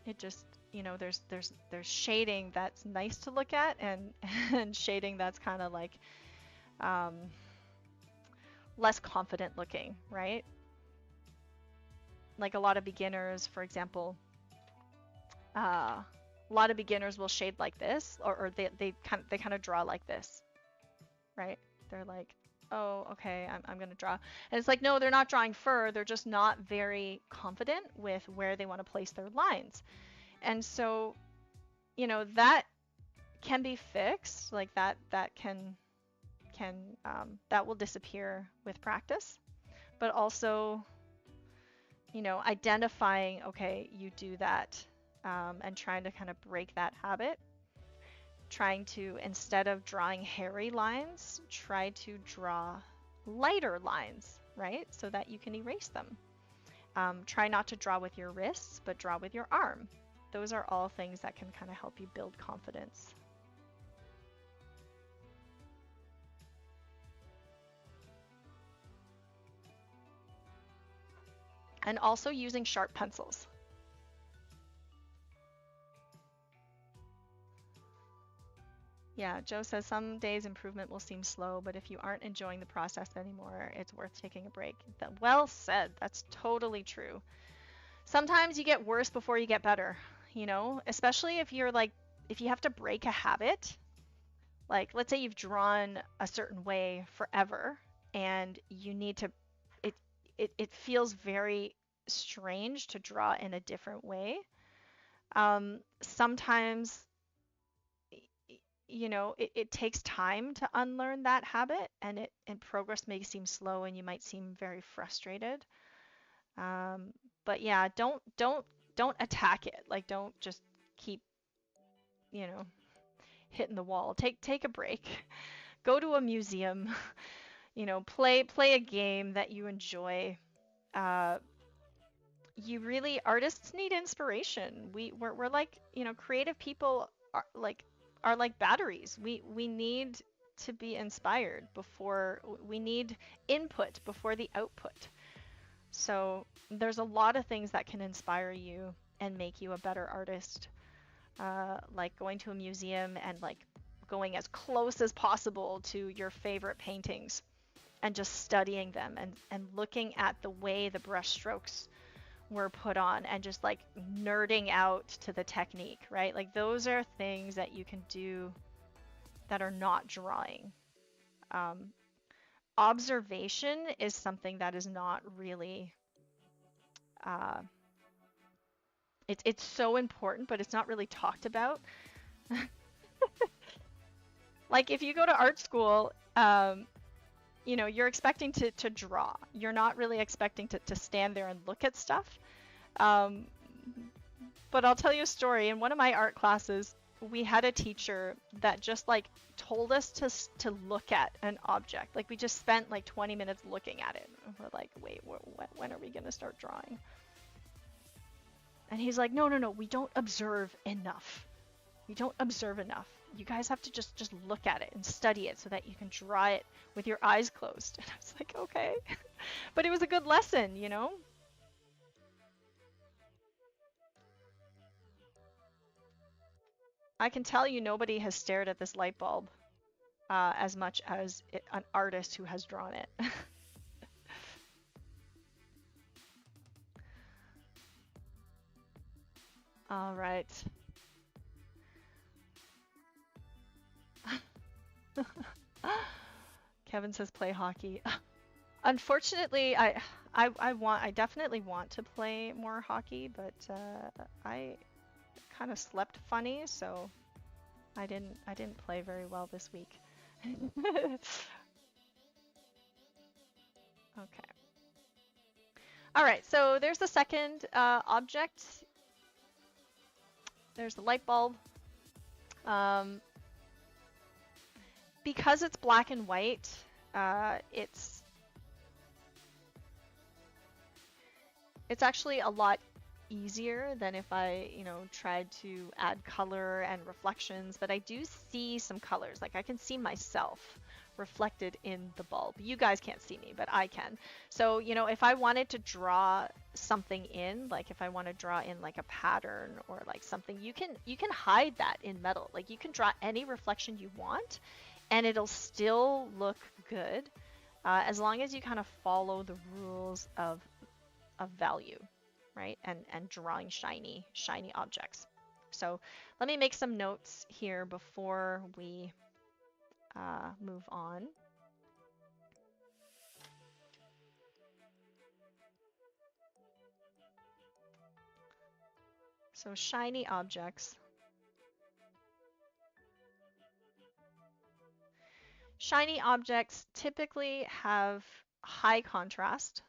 it just, there's shading that's nice to look at, and shading that's kind of like less confident looking, right? Like a lot of beginners, for example, a lot of beginners will shade like this, or they kind of draw like this, right? They're like, oh, okay, I'm gonna draw. And it's like, no, they're not drawing fur, they're just not very confident with where they want to place their lines. And so, that can be fixed, like that will disappear with practice. But also, identifying, okay, you do that, and trying to kind of break that habit. Trying to, instead of drawing hairy lines, try to draw lighter lines, right? So that you can erase them. Try not to draw with your wrists, but draw with your arm. Those are all things that can kind of help you build confidence. And also using sharp pencils. Yeah, Joe says some days improvement will seem slow, but if you aren't enjoying the process anymore, it's worth taking a break. Well said. That's totally true. Sometimes you get worse before you get better, especially if you're like, if you have to break a habit. Like, let's say you've drawn a certain way forever and you need to, it feels very strange to draw in a different way. Sometimes it takes time to unlearn that habit, and progress may seem slow and you might seem very frustrated. But yeah, don't attack it. Like, don't just keep, hitting the wall. Take a break. Go to a museum. Play a game that you enjoy. Artists need inspiration. We're like, creative people are like batteries. We need to be inspired before we need input before the output. So there's a lot of things that can inspire you and make you a better artist. Like going to a museum and like going as close as possible to your favorite paintings and just studying them and looking at the way the brush strokes were put on and just like nerding out to the technique, right? Like those are things that you can do that are not drawing. Observation is something that is not really, it's so important, but it's not really talked about. Like if you go to art school, you're expecting to draw. You're not really expecting to stand there and look at stuff. But I'll tell you a story. In one of my art classes, we had a teacher that just like told us to look at an object. Like we just spent like 20 minutes looking at it. And we're like, wait, when are we gonna start drawing? And he's like, no, we don't observe enough. We don't observe enough. You guys have to just look at it and study it so that you can draw it with your eyes closed. And I was like, okay. But it was a good lesson, you know? I can tell you nobody has stared at this light bulb as much as an artist who has drawn it. All right. Kevin says play hockey. Unfortunately, I definitely want to play more hockey, but I kind of slept funny, so I didn't play very well this week. Okay. All right, so there's the second object. There's the light bulb. Because it's black and white, it's actually a lot easier than if I, tried to add color and reflections, but I do see some colors. Like I can see myself reflected in the bulb. You guys can't see me, but I can. So, if I wanted to draw something in, like if I want to draw in like a pattern or like something, you can hide that in metal. Like you can draw any reflection you want and it'll still look good as long as you kind of follow the rules of value, right? And drawing shiny objects. So let me make some notes here before we move on. So shiny objects. Shiny objects typically have high contrast.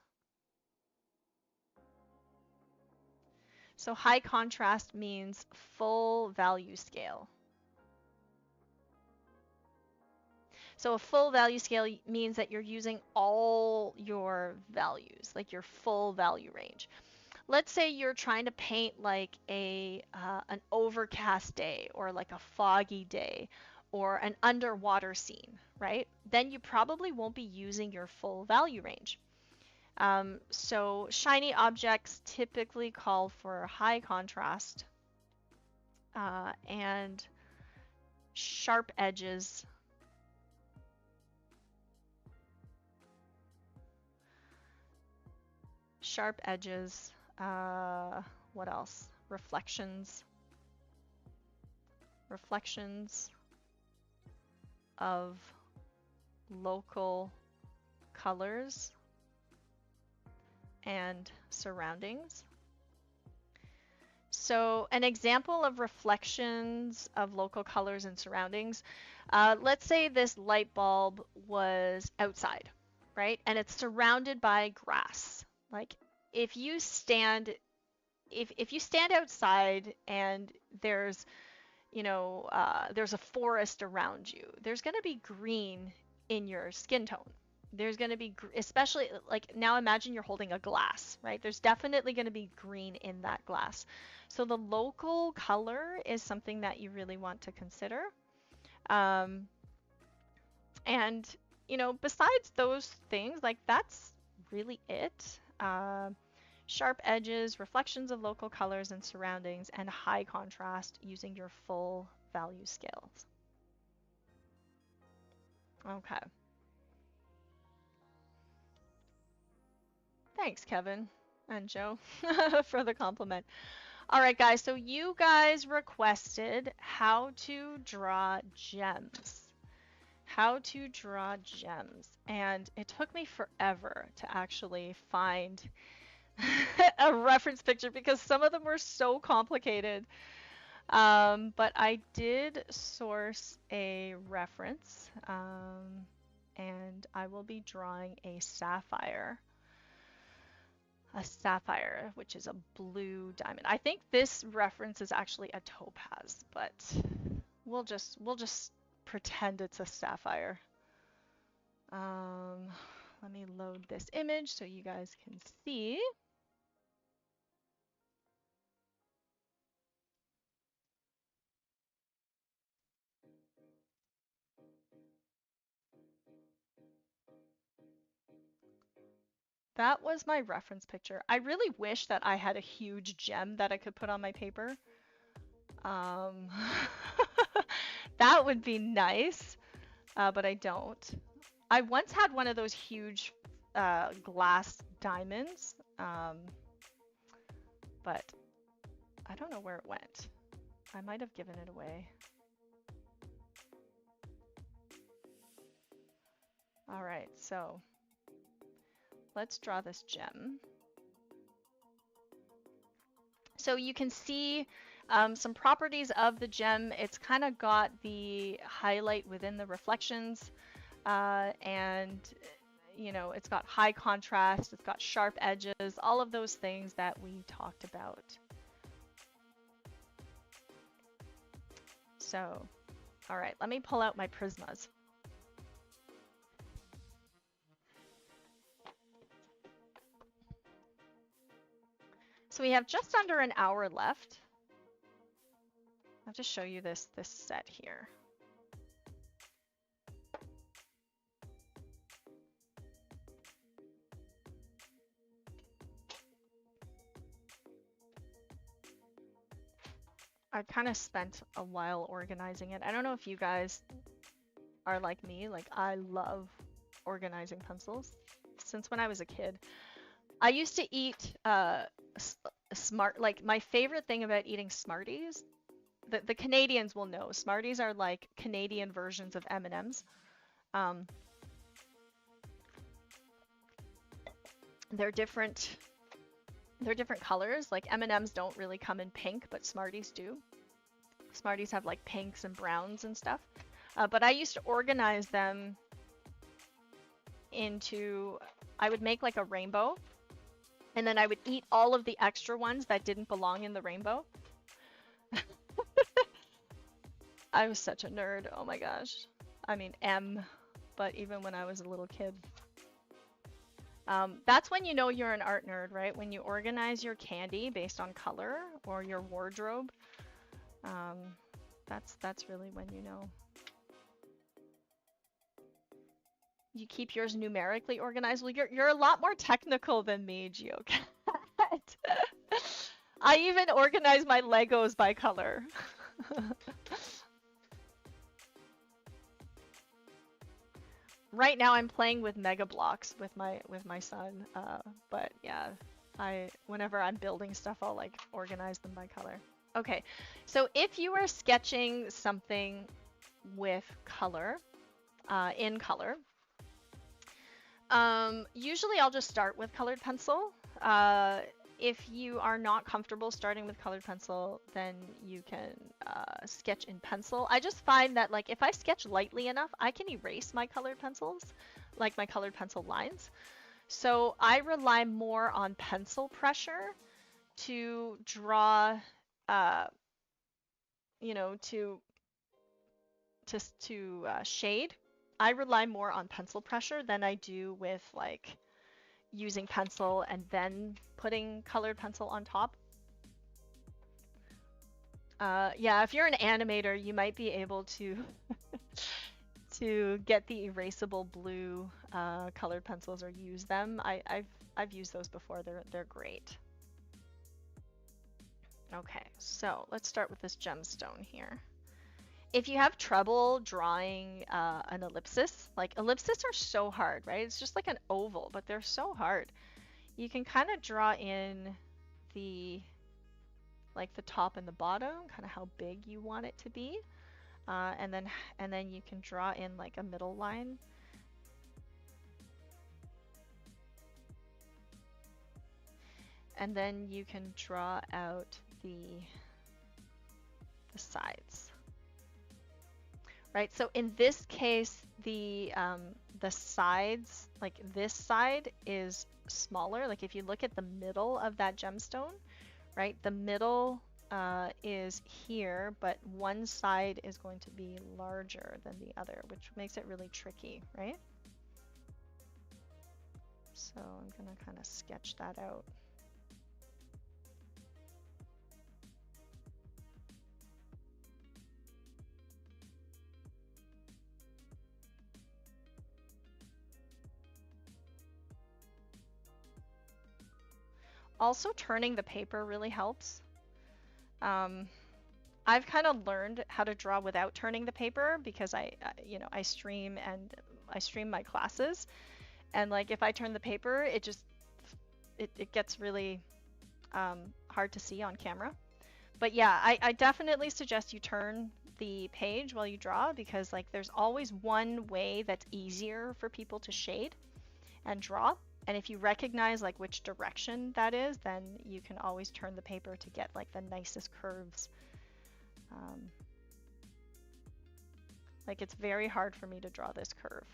So high contrast means full value scale. So a full value scale means that you're using all your values, like your full value range. Let's say you're trying to paint like an overcast day or like a foggy day or an underwater scene, right? Then you probably won't be using your full value range. So shiny objects typically call for high contrast and sharp edges. Sharp edges. What else? Reflections. Reflections of local colors and surroundings. So an example of reflections of local colors and surroundings, let's say this light bulb was outside, right? And it's surrounded by grass. Like if you stand outside and there's there's a forest around you, there's going to be green in your skin tone. There's going to be, especially like now imagine you're holding a glass, right? There's definitely going to be green in that glass. So the local color is something that you really want to consider. And, besides those things, like that's really it. Sharp edges, reflections of local colors and surroundings, and high contrast using your full value scales. Okay. Thanks, Kevin and Joe, for the compliment. All right, guys, so you guys requested how to draw gems. How to draw gems. And it took me forever to actually find a reference picture because some of them were so complicated. But I did source a reference, and I will be drawing a sapphire. a sapphire, which is a blue diamond. I think this reference is actually a topaz, but we'll just pretend it's a sapphire. Let me load this image so you guys can see. That was my reference picture. I really wish that I had a huge gem that I could put on my paper. That would be nice, but I don't. I once had one of those huge glass diamonds, but I don't know where it went. I might have given it away. All right, so let's draw this gem. So you can see some properties of the gem. It's kind of got the highlight within the reflections, and you know, it's got high contrast, it's got sharp edges, all of those things that we talked about. So, all right, let me pull out my prismas. So we have just under an hour left. I'll just show you this set here. I kind of spent a while organizing it. I don't know if you guys are like me. Like, I love organizing pencils since when I was a kid. I used to eat like my favorite thing about eating Smarties, the Canadians will know. Smarties are like Canadian versions of M&Ms. They're different colors. Like M&Ms don't really come in pink, but Smarties do. Smarties have like pinks and browns and stuff. But I used to organize them into, I would make like a rainbow, and then I would eat all of the extra ones that didn't belong in the rainbow. I was such a nerd, oh my gosh. I mean, but even when I was a little kid. That's when you know you're an art nerd, right? When you organize your candy based on color or your wardrobe. That's really when you know. You keep yours numerically organized. Well, you're a lot more technical than me, GeoCat. I even organize my Legos by color. Right now I'm playing with Mega Blocks with my son. But yeah, whenever I'm building stuff, I'll like organize them by color. Okay, so if you are sketching something with color, in color, usually I'll just start with colored pencil. If you are not comfortable starting with colored pencil, then you can sketch in pencil. I just find that like if I sketch lightly enough, I can erase my colored pencils, like my colored pencil lines. So I rely more on pencil pressure to draw, you know, to shade. I rely more on pencil pressure than I do with like using pencil and then putting colored pencil on top. Yeah, if you're an animator, you might be able to to get the erasable blue colored pencils or use them. I've used those before. They're great. Okay, so let's start with this gemstone here. If you have trouble drawing an ellipsis, like ellipses are so hard, right? It's just like an oval, but they're so hard. You can kind of draw in the top and the bottom, kind of how big you want it to be, and then you can draw in like a middle line. And then you can draw out the sides. right? So in this case, the sides, like this side is smaller. Like if you look at the middle of that gemstone, right? The middle is here, but one side is going to be larger than the other, which makes it really tricky, right? So I'm gonna kind of sketch that out. Also, turning the paper really helps. I've kind of learned how to draw without turning the paper because you know, I stream my classes, and like if I turn the paper, it gets really hard to see on camera. But yeah, I definitely suggest you turn the page while you draw, because like there's always one way that's easier for people to shade and draw. And if you recognize like which direction that is, then you can always turn the paper to get like the nicest curves. Like it's very hard for me to draw this curve.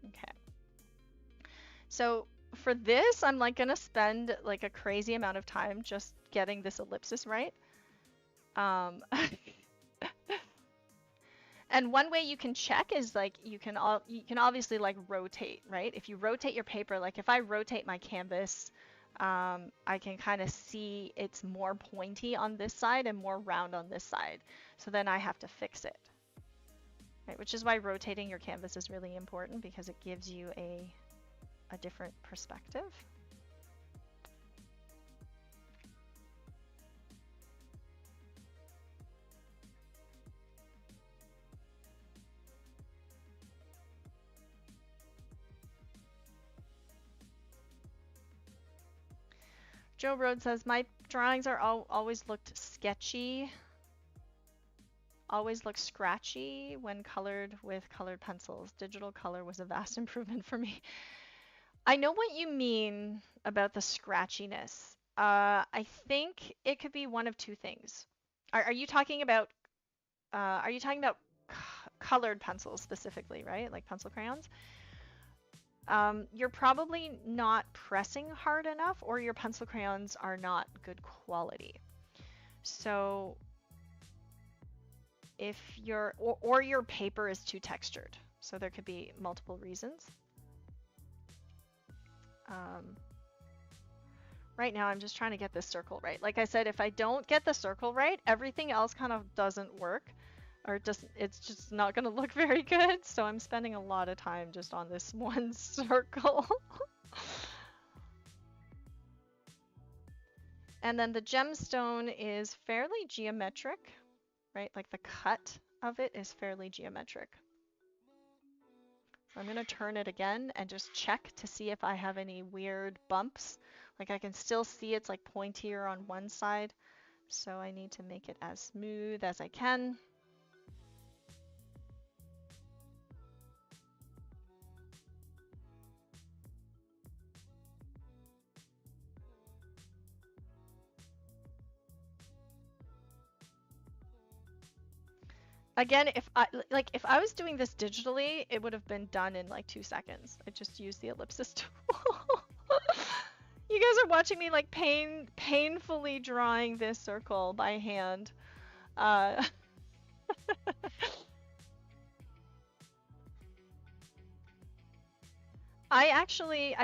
Okay. So for this, I'm like gonna spend like a crazy amount of time just getting this ellipsis right. And one way you can check is like you can obviously like rotate, right? If you rotate your paper, like if I rotate my canvas, I can kind of see it's more pointy on this side and more round on this side. So then I have to fix it, right? Which is why rotating your canvas is really important, because it gives you a different perspective. Joe Road says, my drawings are always looked sketchy, always look scratchy when colored with colored pencils. Digital color was a vast improvement for me. I know what you mean about the scratchiness. I think it could be one of two things. Are you talking about colored pencils specifically, right? Like pencil crayons? You're probably not pressing hard enough, or your pencil crayons are not good quality. So if or your paper is too textured. So there could be multiple reasons. Right now I'm just trying to get this circle right. Like I said, if I don't get the circle right, everything else kind of doesn't work, or it's just not going to look very good. So I'm spending a lot of time just on this one circle. And then the gemstone is fairly geometric, right? Like the cut of it is fairly geometric. So I'm going to turn it again and just check to see if I have any weird bumps. Like I can still see it's like pointier on one side. So I need to make it as smooth as I can. Again, if I was doing this digitally, it would have been done in like 2 seconds. I just used the ellipsis tool. You guys are watching me like painfully drawing this circle by hand. I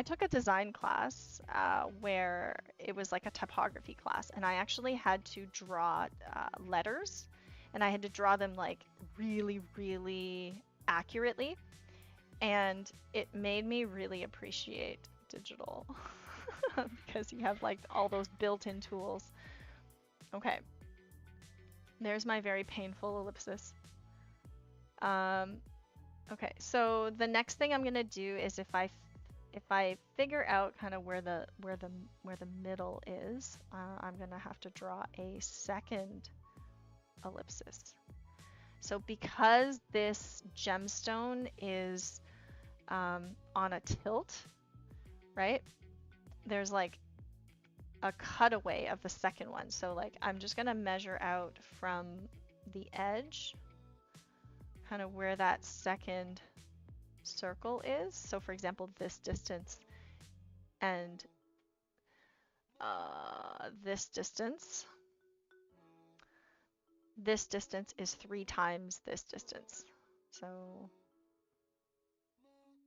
took a design class where it was like a typography class, and I actually had to draw letters, and I had to draw them like really, really accurately, and it made me really appreciate digital because you have like all those built-in tools. Okay, there's my very painful ellipsis. Okay, so the next thing I'm gonna do is if I figure out kind of where the middle is, I'm gonna have to draw a second ellipsis. So because this gemstone is on a tilt, right? There's like a cutaway of the second one. So like I'm just gonna measure out from the edge, kind of where that second circle is. So for example, this distance and this distance. This distance is 3 times this distance. So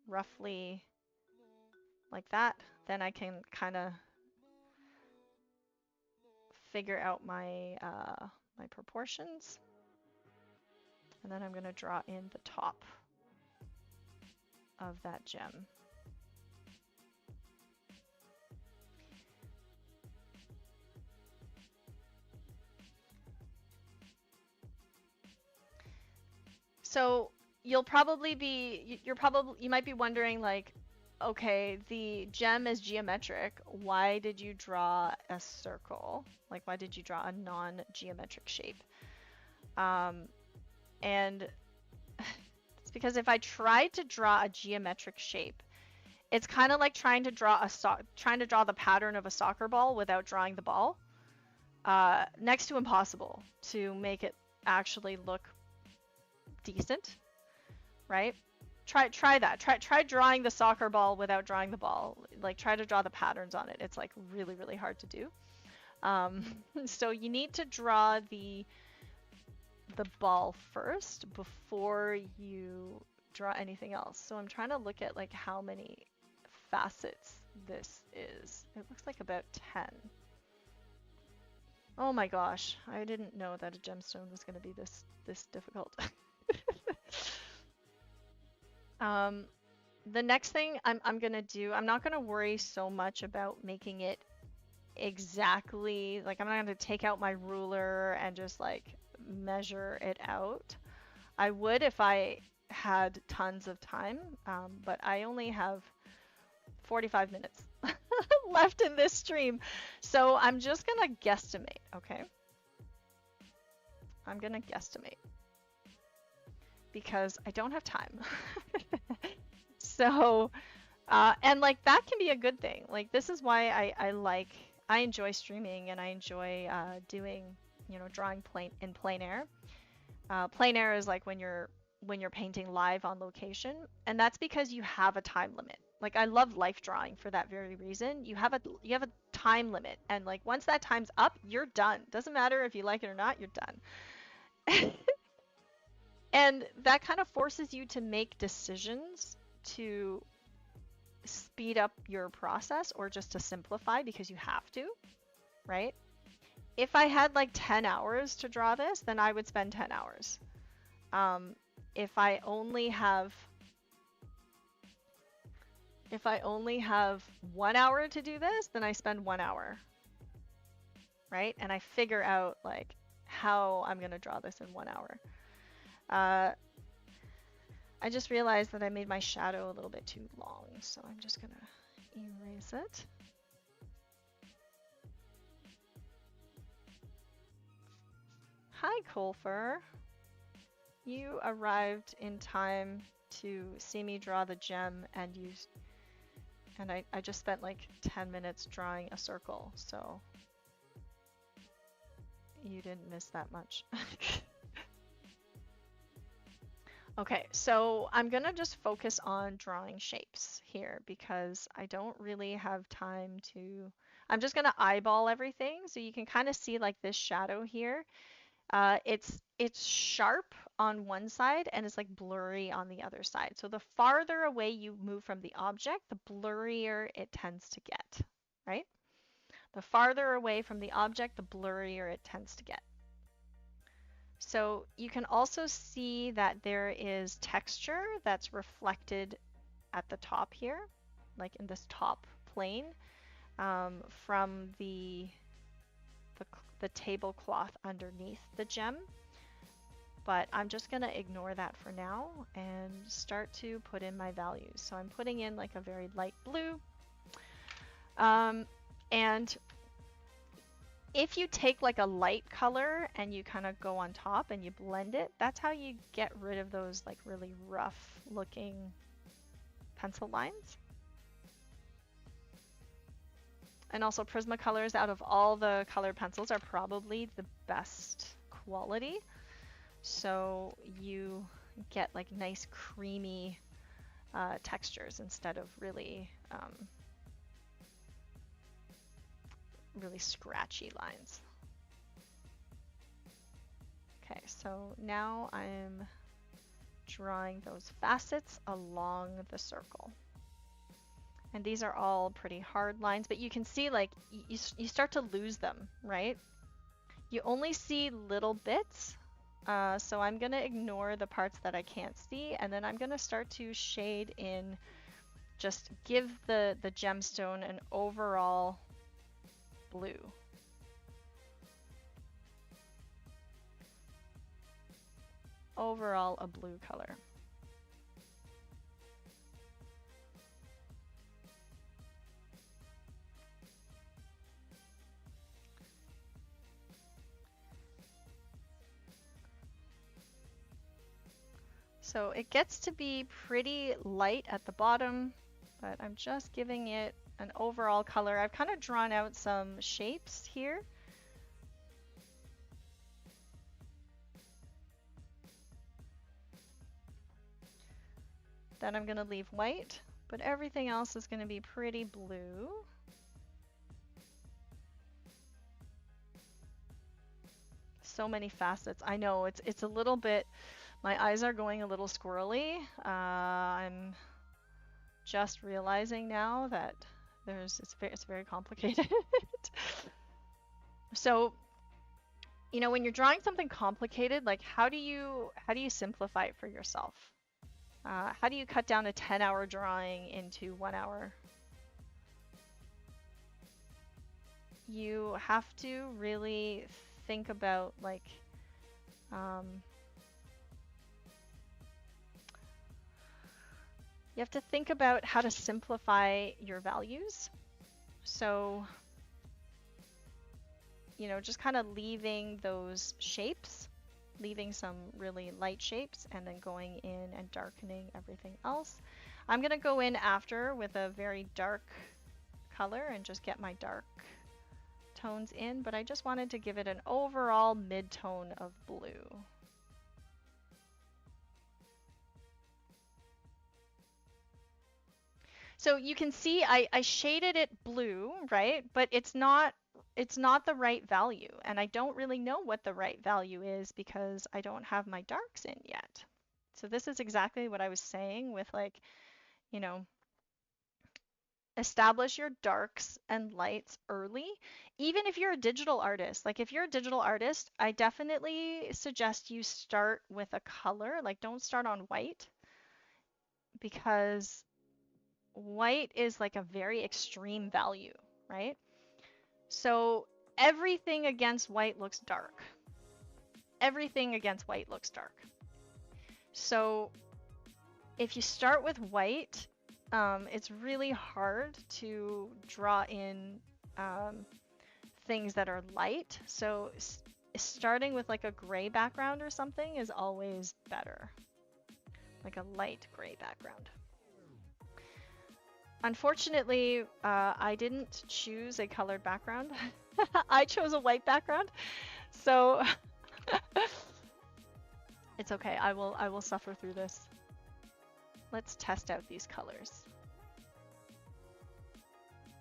roughly like that. Then I can kind of figure out my my proportions. And then I'm going to draw in the top of that gem. So you might be wondering like, okay, the gem is geometric. Why did you draw a circle? Like, why did you draw a non-geometric shape? And it's because if I tried to draw a geometric shape, it's kind of like trying to draw the pattern of a soccer ball without drawing the ball. Next to impossible to make it actually look decent, right? Try that. Try drawing the soccer ball without drawing the ball. Like try to draw the patterns on it. It's like really, really hard to do. So you need to draw the ball first before you draw anything else. So I'm trying to look at like how many facets this is. It looks like about 10. Oh my gosh, I didn't know that a gemstone was going to be this difficult. The next thing I'm gonna do, I'm not gonna worry so much about making it exactly, like I'm not gonna take out my ruler and just like measure it out. I would if I had tons of time, but I only have 45 minutes left in this stream. So I'm just gonna guesstimate, okay? I'm gonna guesstimate because I don't have time. So, and like that can be a good thing. Like this is why I enjoy streaming and I enjoy doing, you know, drawing in plein air. Plein air is like when you're painting live on location, and that's because you have a time limit. Like I love life drawing for that very reason. You have a time limit, and like once that time's up, you're done. Doesn't matter if you like it or not, you're done. And that kind of forces you to make decisions to speed up your process or just to simplify because you have to, right? If I had like 10 hours to draw this, then I would spend 10 hours. If I only have 1 hour to do this, then I spend 1 hour, right? And I figure out like how I'm gonna draw this in 1 hour. I just realized that I made my shadow a little bit too long, so I'm just gonna erase it. Hi, Colfer. You arrived in time to see me draw the gem, and I just spent like 10 minutes drawing a circle, so you didn't miss that much. Okay, so I'm gonna just focus on drawing shapes here because I don't really have time to, I'm just gonna eyeball everything so you can kind of see like this shadow here. It's sharp on one side and it's like blurry on the other side. So the farther away you move from the object, the blurrier it tends to get, right? The farther away from the object, the blurrier it tends to get. So you can also see that there is texture that's reflected at the top here, like in this top plane, from the tablecloth underneath the gem. But I'm just gonna ignore that for now and start to put in my values. So I'm putting in like a very light blue. And if you take like a light color and you kind of go on top and you blend it, that's how you get rid of those like really rough looking pencil lines. And also Prismacolors out of all the colored pencils are probably the best quality. So you get like nice creamy textures instead of really really scratchy lines. Okay, so now I'm drawing those facets along the circle. And these are all pretty hard lines, but you can see like you start to lose them, right? You only see little bits, so I'm gonna ignore the parts that I can't see, and then I'm gonna start to shade in, just give the gemstone an overall blue. Overall a blue color. So it gets to be pretty light at the bottom, but I'm just giving it an overall color. I've kind of drawn out some shapes here. Then I'm going to leave white, but everything else is going to be pretty blue. So many facets. I know it's a little bit, my eyes are going a little squirrely. I'm just realizing now that it's very complicated. So, you know, when you're drawing something complicated, like how do you simplify it for yourself? How do you cut down a 10-hour drawing into 1 hour? You have to really think about like you have to think about how to simplify your values. So, you know, just kind of leaving those shapes, leaving some really light shapes, and then going in and darkening everything else. I'm going to go in after with a very dark color and just get my dark tones in, but I just wanted to give it an overall mid-tone of blue. So you can see I shaded it blue, right? But it's not the right value, and I don't really know what the right value is because I don't have my darks in yet. So this is exactly what I was saying with, like, you know, establish your darks and lights early. Even if you're a digital artist, like if you're a digital artist, I definitely suggest you start with a color. Like, don't start on white, because white is like a very extreme value, right? So everything against white looks dark. Everything against white looks dark. So if you start with white, it's really hard to draw in things that are light. So starting with like a gray background or something is always better. Like a light gray background. Unfortunately, I didn't choose a colored background. I chose a white background. So it's okay. I will suffer through this. Let's test out these colors.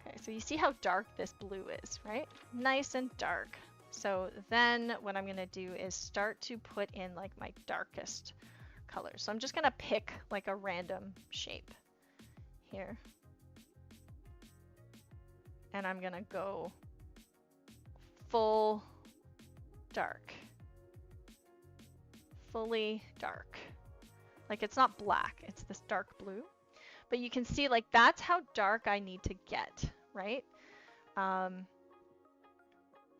Okay, so you see how dark this blue is, right? Nice and dark. So then what I'm gonna do is start to put in like my darkest colors. So I'm just gonna pick like a random shape here. And I'm gonna go full dark. Fully dark. Like, it's not black, it's this dark blue. But you can see, like, that's how dark I need to get, right?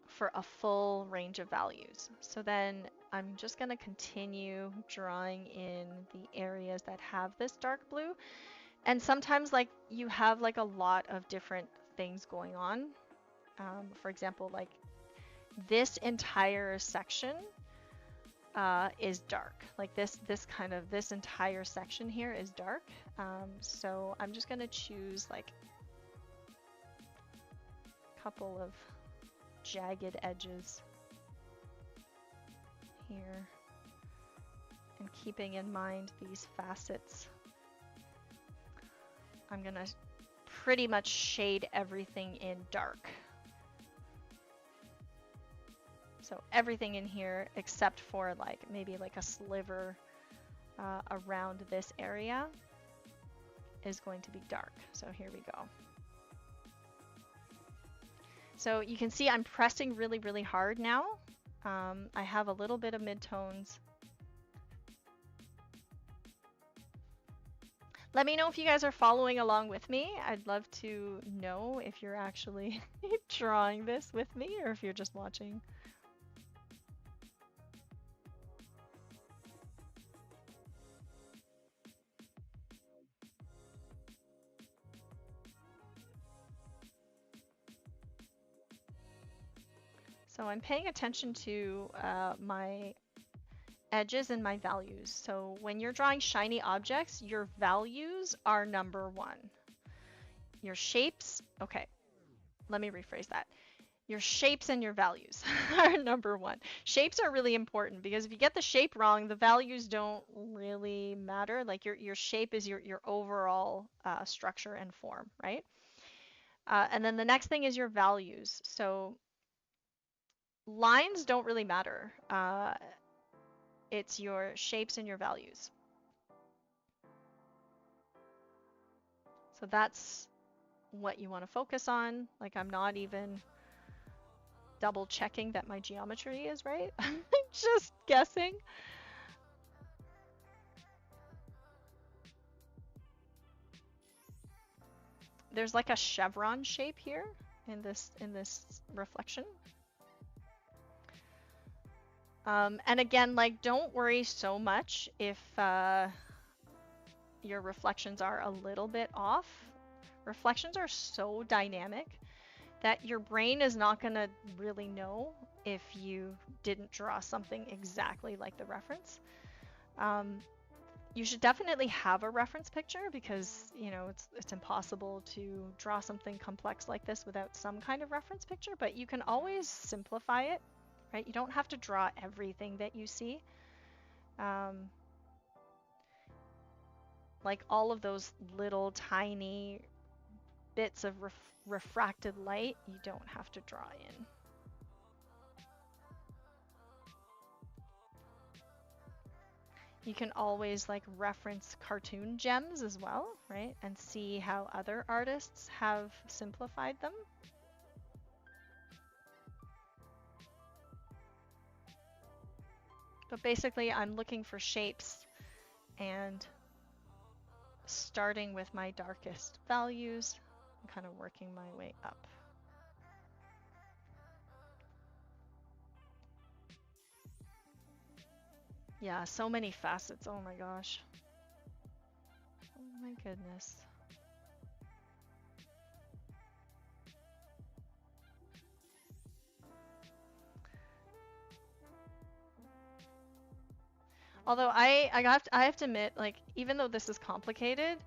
For a full range of values. So then I'm just gonna continue drawing in the areas that have this dark blue. And sometimes, like, you have like a lot of different things going on. For example, like this entire section is dark. Like this entire section here is dark. So I'm just gonna choose like couple of jagged edges here, and keeping in mind these facets, I'm gonna pretty much shade everything in dark. So everything in here except for like maybe like a sliver around this area is going to be dark. So here we go. So you can see I'm pressing really, really hard now. I have a little bit of midtones. Let me know if you guys are following along with me. I'd love to know if you're actually drawing this with me or if you're just watching. So I'm paying attention to my edges and my values. So when you're drawing shiny objects, your values are number one. Your shapes, okay, let me rephrase that. Your shapes and your values are number one. Shapes are really important because if you get the shape wrong, the values don't really matter. Like your shape is your overall structure and form, right? And then the next thing is your values. So lines don't really matter. It's your shapes and your values. So that's what you want to focus on. Like I'm not even double checking that my geometry is right. I'm just guessing. There's like a chevron shape here in this reflection. And again, like don't worry so much if your reflections are a little bit off. Reflections are so dynamic that your brain is not going to really know if you didn't draw something exactly like the reference. You should definitely have a reference picture because, you know, it's impossible to draw something complex like this without some kind of reference picture, but you can always simplify it, right? You don't have to draw everything that you see. Like all of those little tiny bits of refracted light, you don't have to draw in. You can always like reference cartoon gems as well, right? And see how other artists have simplified them. But basically I'm looking for shapes and starting with my darkest values and kind of working my way up. Yeah, so many facets. Oh my gosh. Oh my goodness. Although I have to admit, like, even though this is complicated,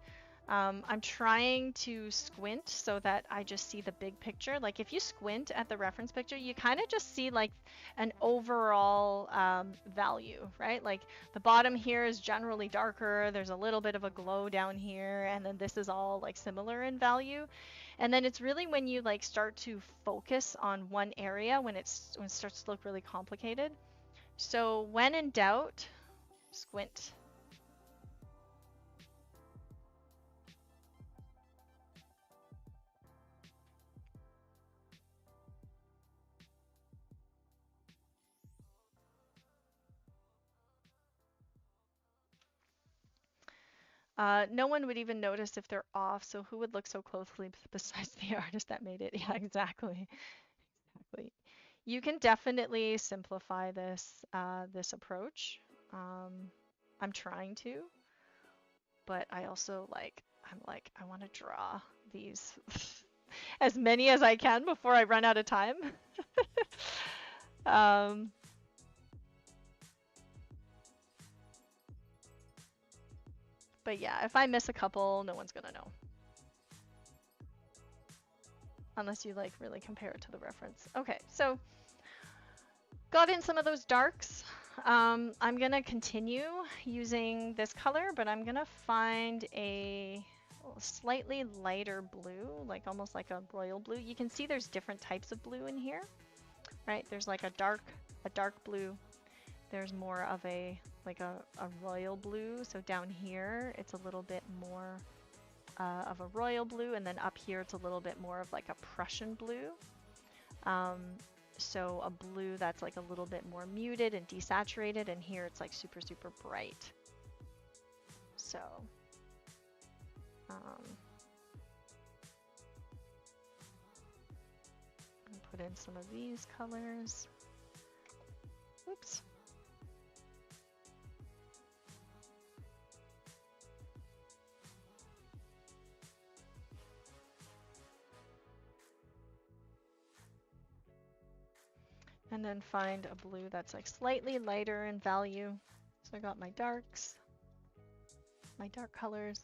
I'm trying to squint so that I just see the big picture. Like if you squint at the reference picture, you kind of just see like an overall value, right? Like the bottom here is generally darker. There's a little bit of a glow down here. And then this is all like similar in value. And then it's really when you like start to focus on one area when it starts to look really complicated. So when in doubt, squint. No one would even notice if they're off, so who would look so closely besides the artist that made it? Yeah, exactly. Exactly. You can definitely simplify this this approach. I'm trying to, but I also I'm like I want to draw these as many as I can before I run out of time. But yeah, if I miss a couple, no one's gonna know. unless you like really compare it to the reference. Okay, so got in some of those darks. I'm gonna continue using this color, but I'm gonna find a slightly lighter blue, like almost like a royal blue. You can see there's different types of blue in here, right? There's like a dark blue. There's more of a royal blue. So down here, it's a little bit more of a royal blue, and then up here, it's a little bit more of like a Prussian blue. So a blue that's like a little bit more muted and desaturated, and here it's like super, super bright. So, put in some of these colors. Oops. And then find a blue that's like slightly lighter in value. So I got my darks, my dark colors,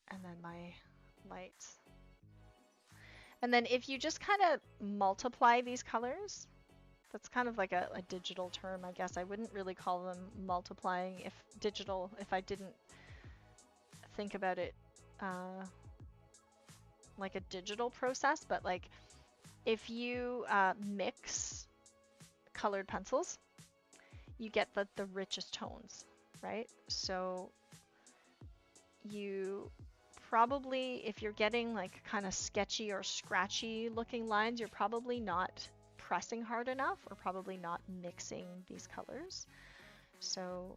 and then my lights. And then if you just kind of multiply these colors, that's kind of like a digital term, I guess. I wouldn't really call them multiplying if I didn't think about it like a digital process, but like if you mix colored pencils, you get the richest tones, right? So you probably, if you're getting like kind of sketchy or scratchy looking lines, you're probably not pressing hard enough, or probably not mixing these colors. So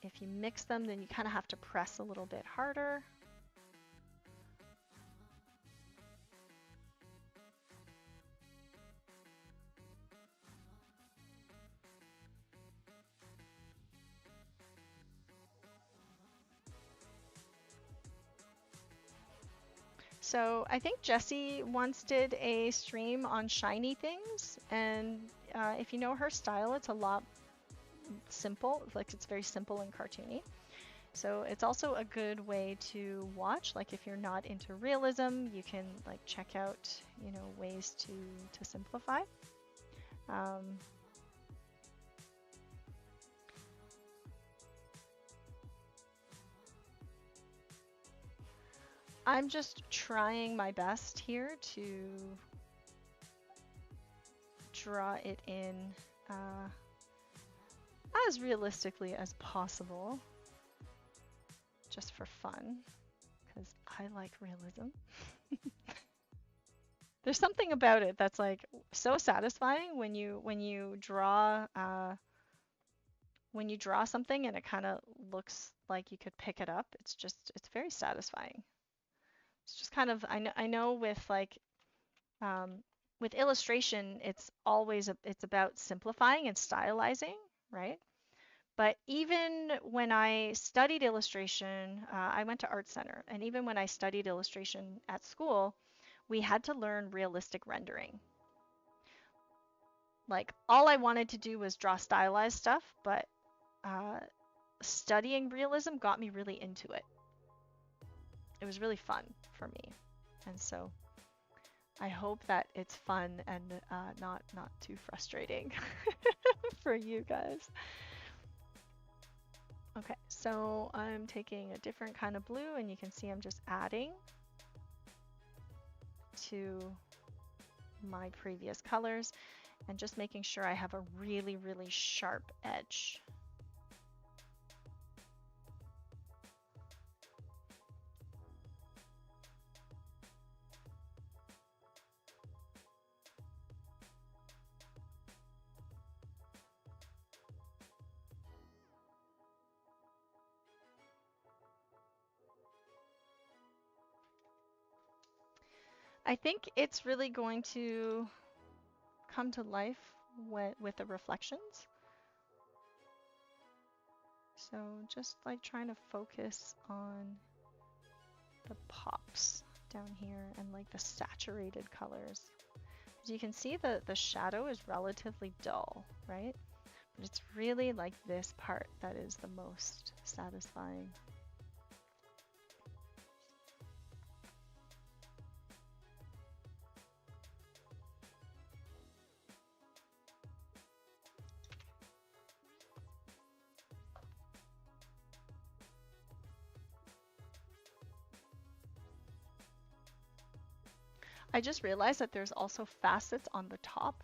if you mix them, then you kind of have to press a little bit harder. So I think Jessie once did a stream on shiny things, and if you know her style, it's a lot simple, like it's very simple and cartoony. So it's also a good way to watch, like if you're not into realism, you can like check out, you know, ways to simplify. I'm just trying my best here to draw it in as realistically as possible, just for fun, because I like realism. There's something about it that's like so satisfying when you draw something and it kind of looks like you could pick it up. It's very satisfying. It's just kind of, I know with like with illustration, it's about simplifying and stylizing, right? But even when I studied illustration, I went to Art Center, and even when I studied illustration at school, we had to learn realistic rendering. Like all I wanted to do was draw stylized stuff, but studying realism got me really into it. It was really fun for me, and so I hope that it's fun and not too frustrating for you guys. Okay, so I'm taking a different kind of blue, and you can see I'm just adding to my previous colors and just making sure I have a really, really sharp edge. I think it's really going to come to life with the reflections. So just like trying to focus on the pops down here and like the saturated colors. As you can see, the shadow is relatively dull, right? But it's really like this part that is the most satisfying. I just realized that there's also facets on the top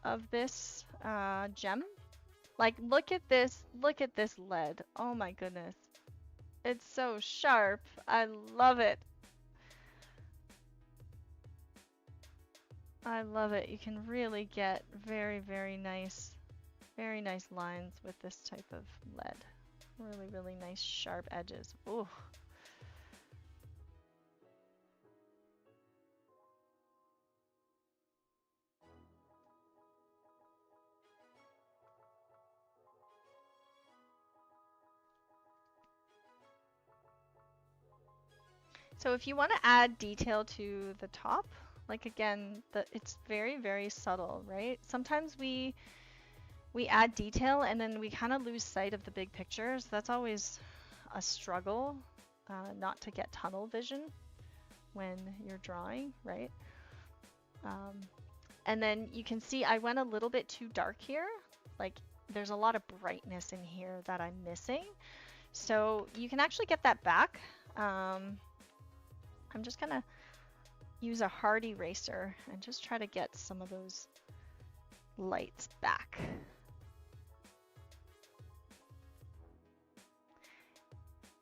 of this gem. Like, look at this lead. Oh my goodness. It's so sharp. I love it. I love it. You can really get very, very nice lines with this type of lead. Really, really nice sharp edges. Ooh. So if you want to add detail to the top, like again, it's very, very subtle, right? Sometimes we add detail and then we kind of lose sight of the big picture. So that's always a struggle, not to get tunnel vision when you're drawing, right? And then you can see I went a little bit too dark here. Like there's a lot of brightness in here that I'm missing. So you can actually get that back. I'm just gonna use a hard eraser and just try to get some of those lights back.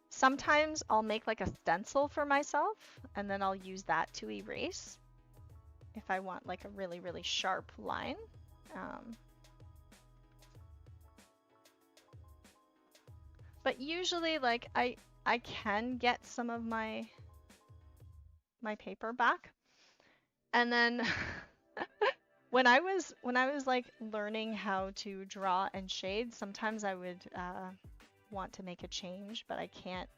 Sometimes I'll make like a stencil for myself and then I'll use that to erase if I want like a really, really sharp line. But usually like I can get some of my paper back. And then when I was like learning how to draw and shade, sometimes I would want to make a change, but I can't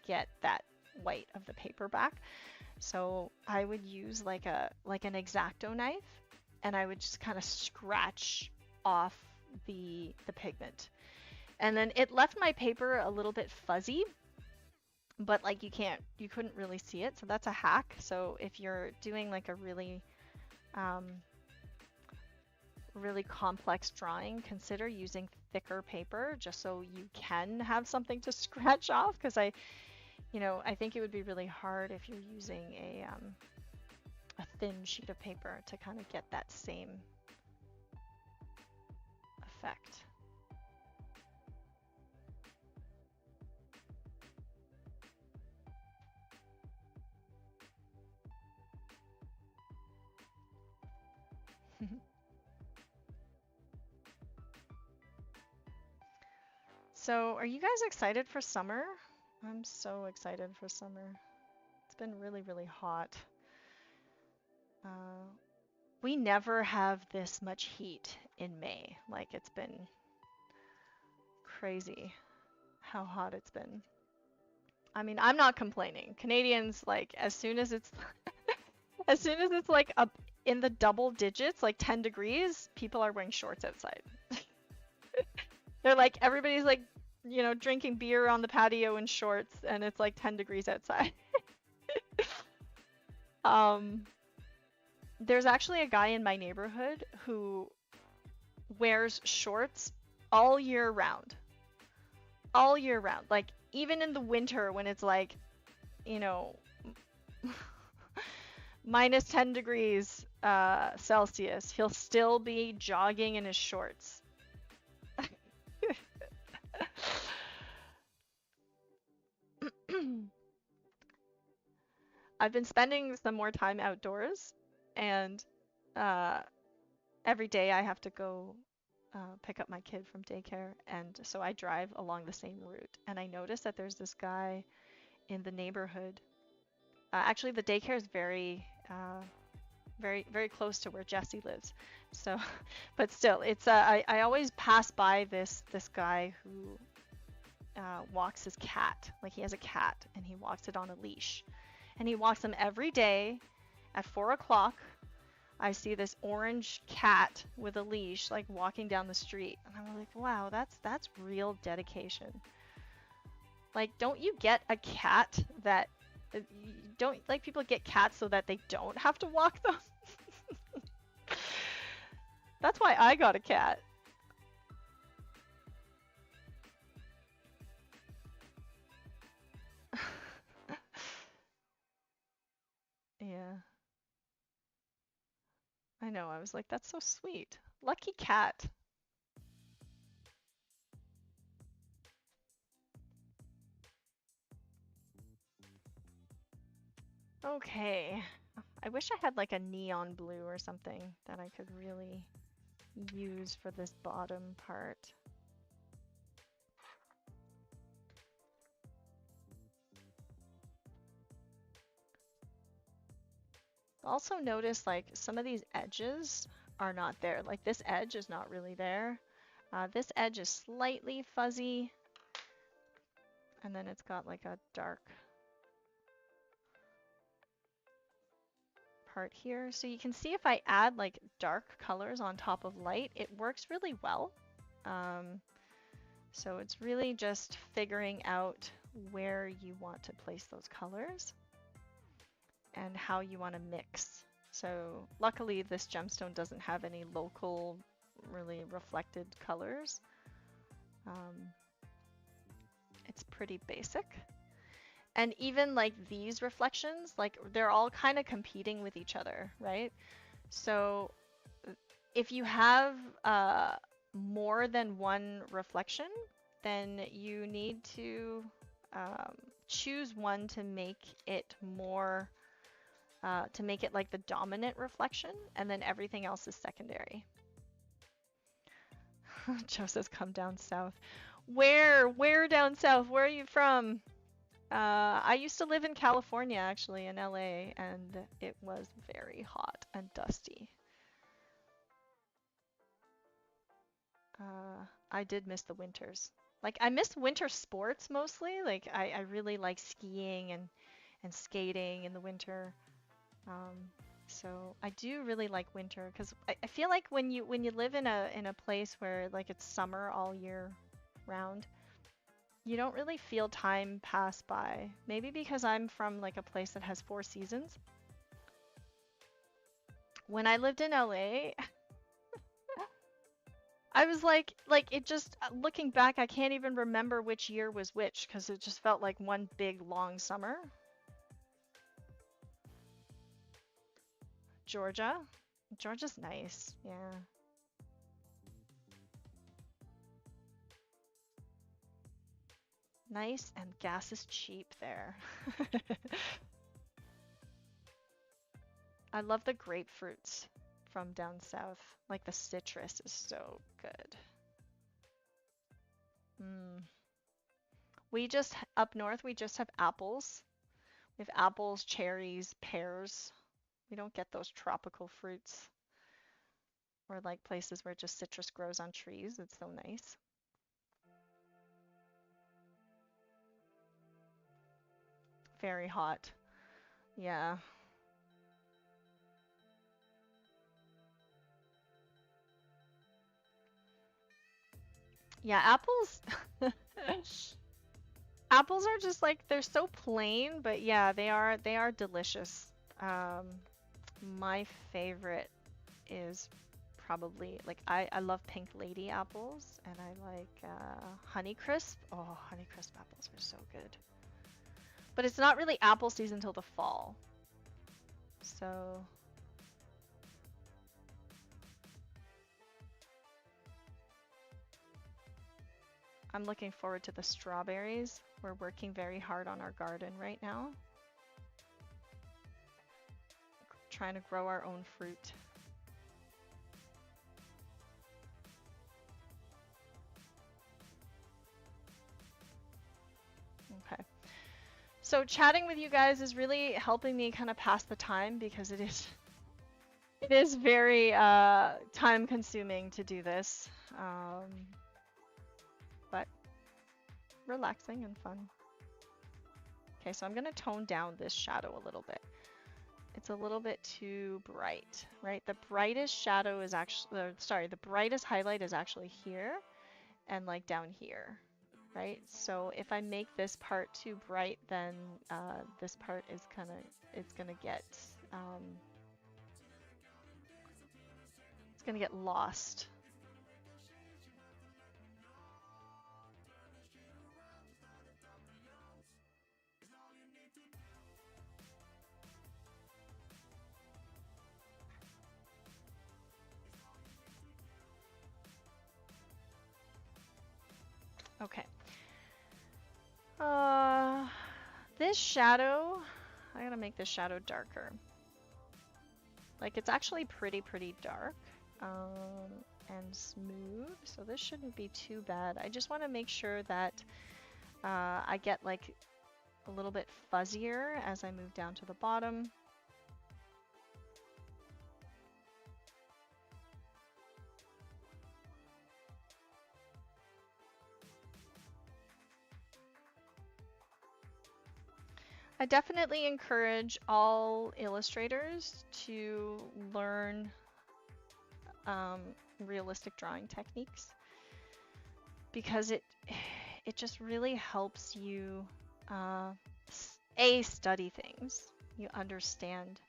get that white of the paper back. So I would use like an X-Acto knife and I would just kind of scratch off the pigment. And then it left my paper a little bit fuzzy, but like you couldn't really see it. So that's a hack. So if you're doing like a really really complex drawing, consider using thicker paper just so you can have something to scratch off, because I think it would be really hard if you're using a thin sheet of paper to kind of get that same effect. So, are you guys excited for summer? I'm so excited for summer. It's been really, really hot. We never have this much heat in May. Like, it's been crazy how hot it's been. I mean, I'm not complaining. Canadians, like, as soon as it's like up in the double digits, like 10 degrees, people are wearing shorts outside. They're like, everybody's like, drinking beer on the patio in shorts, and it's like 10 degrees outside. There's actually a guy in my neighborhood who wears shorts all year round. All year round. Like, even in the winter when it's like, minus 10 degrees Celsius, he'll still be jogging in his shorts. I've been spending some more time outdoors, and every day I have to go pick up my kid from daycare, and so I drive along the same route. And I noticed that there's this guy in the neighborhood. Actually, the daycare is very, very close to where Jesse lives. So, but still, it's I always pass by this guy who walks his cat. Like, he has a cat, and he walks it on a leash. And he walks them every day at 4 o'clock. I see this orange cat with a leash, like, walking down the street. And I'm like, wow, that's real dedication. Like, don't you get a cat that... don't, like, people get cats so that they don't have to walk them? That's why I got a cat. Yeah. I know, I was like, that's so sweet. Lucky cat. Okay. I wish I had like a neon blue or something that I could really use for this bottom part. Also notice like some of these edges are not there. Like this edge is not really there. This edge is slightly fuzzy. And then it's got like a dark part here. So you can see if I add like dark colors on top of light, it works really well. So it's really just figuring out where you want to place those colors and how you want to mix. So luckily this gemstone doesn't have any local really reflected colors. It's pretty basic. And even like these reflections, like they're all kind of competing with each other, right? So if you have more than one reflection, then you need to choose one to make it more, to make it like the dominant reflection, and then everything else is secondary. Joe says, come down south. Where down south? Where are you from? I used to live in California, actually, in LA, and it was very hot and dusty. I did miss the winters. Like, I miss winter sports mostly. Like, I really like skiing and skating in the winter. So I do really like winter because I feel like when you live in a place where like it's summer all year round, you don't really feel time pass by. Maybe because I'm from like a place that has 4 seasons. When I lived in LA, I was like it just, looking back, I can't even remember which year was which because it just felt like one big long summer. Georgia. Georgia's nice, yeah. Nice, and gas is cheap there. I love the grapefruits from down south. Like the citrus is so good. We just, up north, we just have apples. We have apples, cherries, pears. We don't get those tropical fruits. Or like places where just citrus grows on trees. It's so nice. Very hot. Yeah. Yeah, apples. Apples are just like, they're so plain, but yeah, they are delicious. My favorite is probably like, I love Pink Lady apples, and I like Honeycrisp. Oh, Honeycrisp apples are so good. But it's not really apple season until the fall. So I'm looking forward to the strawberries. We're working very hard on our garden right now. Trying to grow our own fruit. Okay. So chatting with you guys is really helping me kind of pass the time because it is very time consuming to do this. But relaxing and fun. Okay, so I'm going to tone down this shadow a little bit. It's a little bit too bright, right? The brightest shadow is actually, sorry, the brightest highlight is actually here and like down here, right? So if I make this part too bright, then this part is it's gonna get lost. Okay. This shadow, I gotta make this shadow darker. Like, it's actually pretty dark and smooth, so this shouldn't be too bad. I just want to make sure that I get like a little bit fuzzier as I move down to the bottom. I definitely encourage all illustrators to learn realistic drawing techniques, because it just really helps you study things. You understand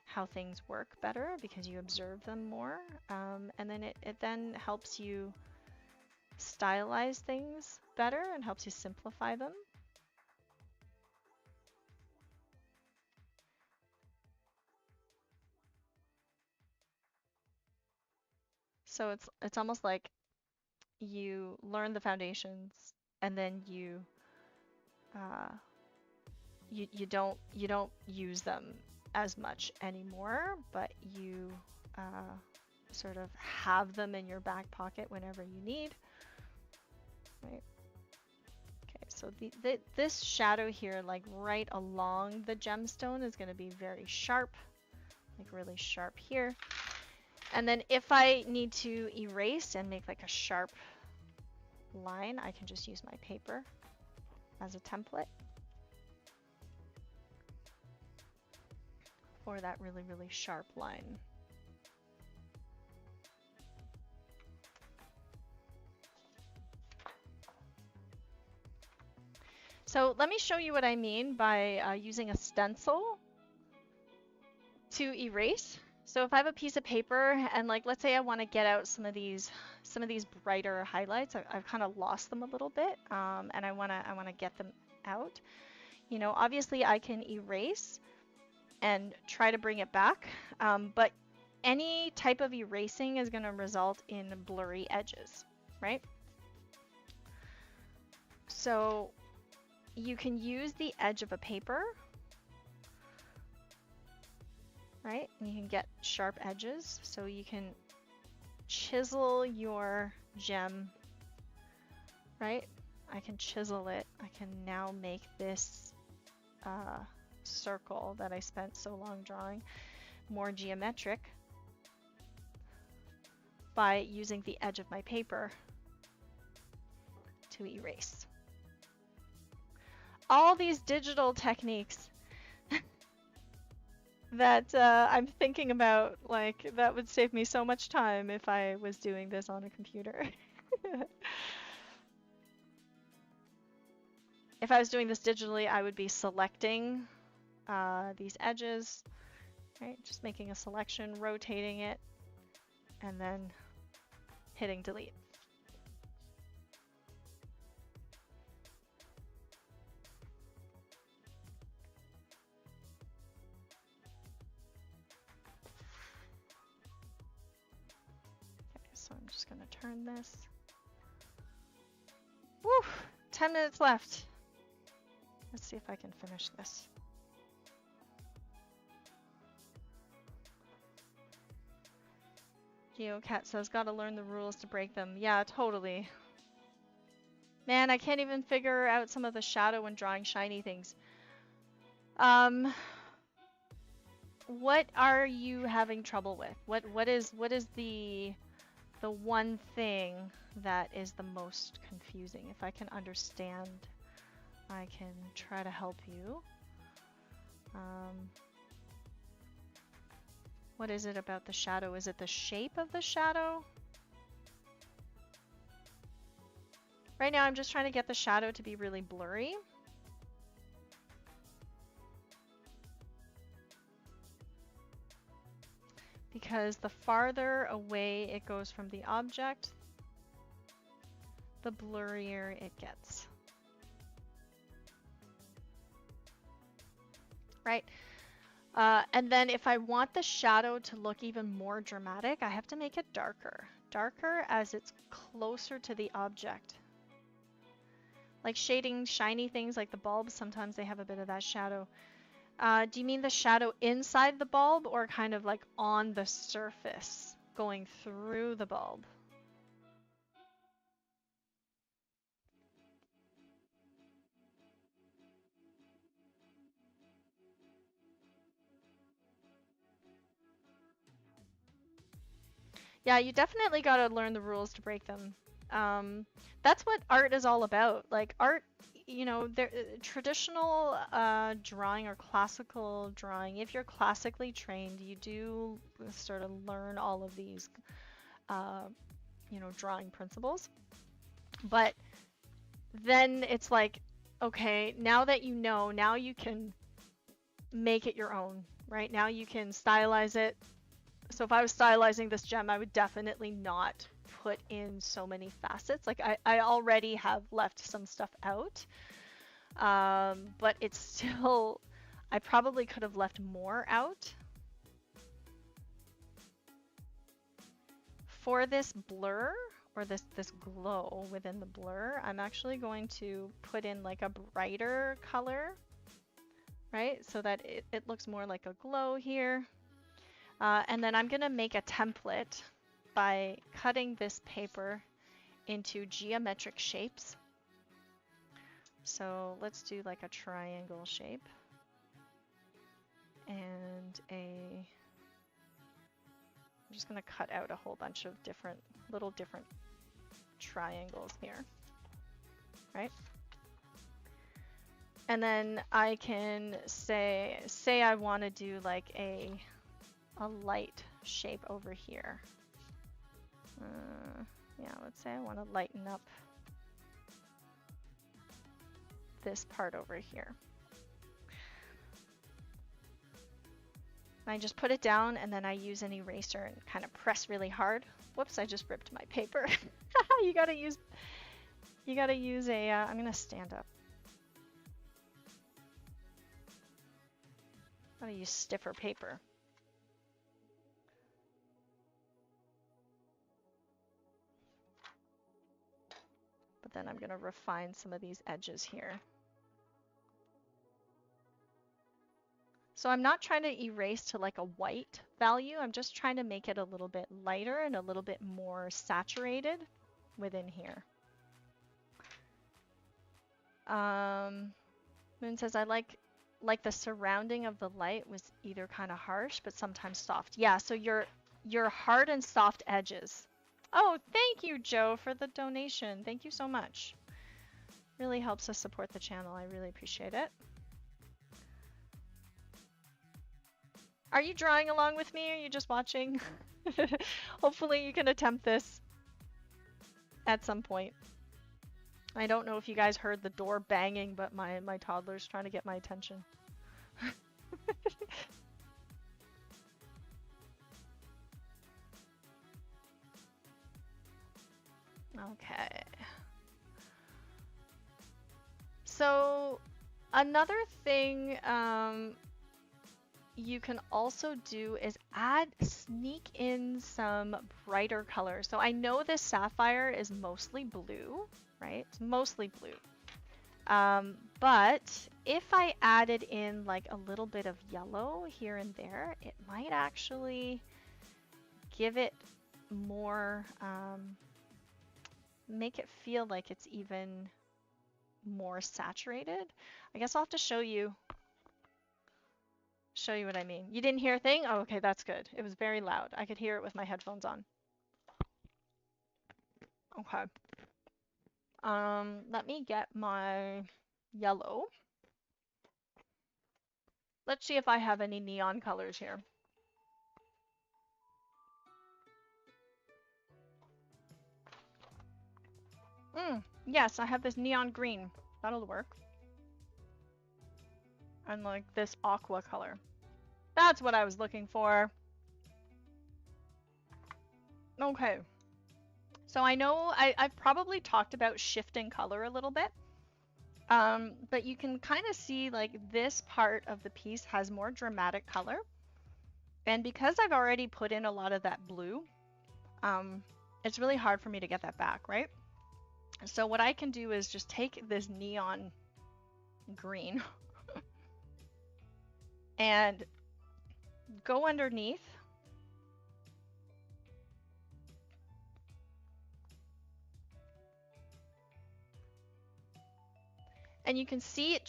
how things work better because you observe them more, and then it then helps you stylize things better and helps you simplify them. So it's almost like you learn the foundations and then you don't use them as much anymore, but you sort of have them in your back pocket whenever you need. Right. Okay, so this shadow here, like right along the gemstone, is going to be very sharp, like really sharp here. And then if I need to erase and make like a sharp line, I can just use my paper as a template for that really sharp line. So let me show you what I mean by using a stencil to erase. So if I have a piece of paper and, like, let's say I want to get out some of these brighter highlights, I've kind of lost them a little bit, and I want to get them out. You know, obviously I can erase and try to bring it back, but any type of erasing is going to result in blurry edges, right? So you can use the edge of a paper, right? And you can get sharp edges, so you can chisel your gem, right? I can chisel it. I can now make this circle that I spent so long drawing more geometric by using the edge of my paper to erase. All these digital techniques that I'm thinking about, like, that would save me so much time if I was doing this on a computer. If I was doing this digitally, I would be selecting these edges, right? Just making a selection, rotating it, and then hitting delete. So I'm just going to turn this. Woo! 10 minutes left. Let's see if I can finish this. GeoCat says, gotta learn the rules to break them. Yeah, totally. Man, I can't even figure out some of the shadow when drawing shiny things. What are you having trouble with? What is the one thing that is the most confusing? If I can understand, I can try to help you. What is it about the shadow? Is it the shape of the shadow? Right now I'm just trying to get the shadow to be really blurry. Because the farther away it goes from the object, the blurrier it gets. Right? And then if I want the shadow to look even more dramatic, I have to make it darker. Darker as it's closer to the object. Like shading shiny things like the bulbs, sometimes they have a bit of that shadow. Do you mean the shadow inside the bulb or kind of like on the surface going through the bulb? Yeah, you definitely got to learn the rules to break them. That's what art is all about. Like art, you know, traditional drawing or classical drawing, if you're classically trained, you do sort of learn all of these, you know, drawing principles. But then it's like, okay, now that you know, now you can make it your own, right? Now you can stylize it. So if I was stylizing this gem, I would definitely not put in so many facets. Like I already have left some stuff out, but it's still, I probably could have left more out. For this blur, or this glow within the blur, I'm actually going to put in like a brighter color, right? So that it looks more like a glow here. And then I'm gonna make a template by cutting this paper into geometric shapes. So let's do like a triangle shape and I'm just gonna cut out a whole bunch of different triangles here, right? And then I can say I want to do like a light shape over here. Yeah, let's say I want to lighten up this part over here. I just put it down and then I use an eraser and kind of press really hard. Whoops, I just ripped my paper. You gotta use a, I'm gonna stand up. I'm gonna use stiffer paper. But then I'm gonna refine some of these edges here. So I'm not trying to erase to like a white value. I'm just trying to make it a little bit lighter and a little bit more saturated within here. Moon says, I like the surrounding of the light was either kind of harsh, but sometimes soft. Yeah, so your hard and soft edges. Oh, thank you, Joe, for the donation. Thank you so much. Really helps us support the channel. I really appreciate it. Are you drawing along with me? Or are you just watching? Hopefully you can attempt this at some point. I don't know if you guys heard the door banging, but my toddler's trying to get my attention. Okay. So another thing you can also do is sneak in some brighter colors. So I know this sapphire is mostly blue, right? It's mostly blue. But if I added in like a little bit of yellow here and there, it might actually give it more, make it feel like it's even more saturated. I guess I'll have to show you what I mean. You didn't hear a thing? Oh, okay, that's good. It was very loud. I could hear it with my headphones on. Okay. Let me get my yellow. Let's see if I have any neon colors here. Yes, I have this neon green. That'll work. And like this aqua color. That's what I was looking for. Okay. So I know I've probably talked about shifting color a little bit. But you can kind of see like this part of the piece has more dramatic color. And because I've already put in a lot of that blue, it's really hard for me to get that back, right? So what I can do is just take this neon green and go underneath. And you can see it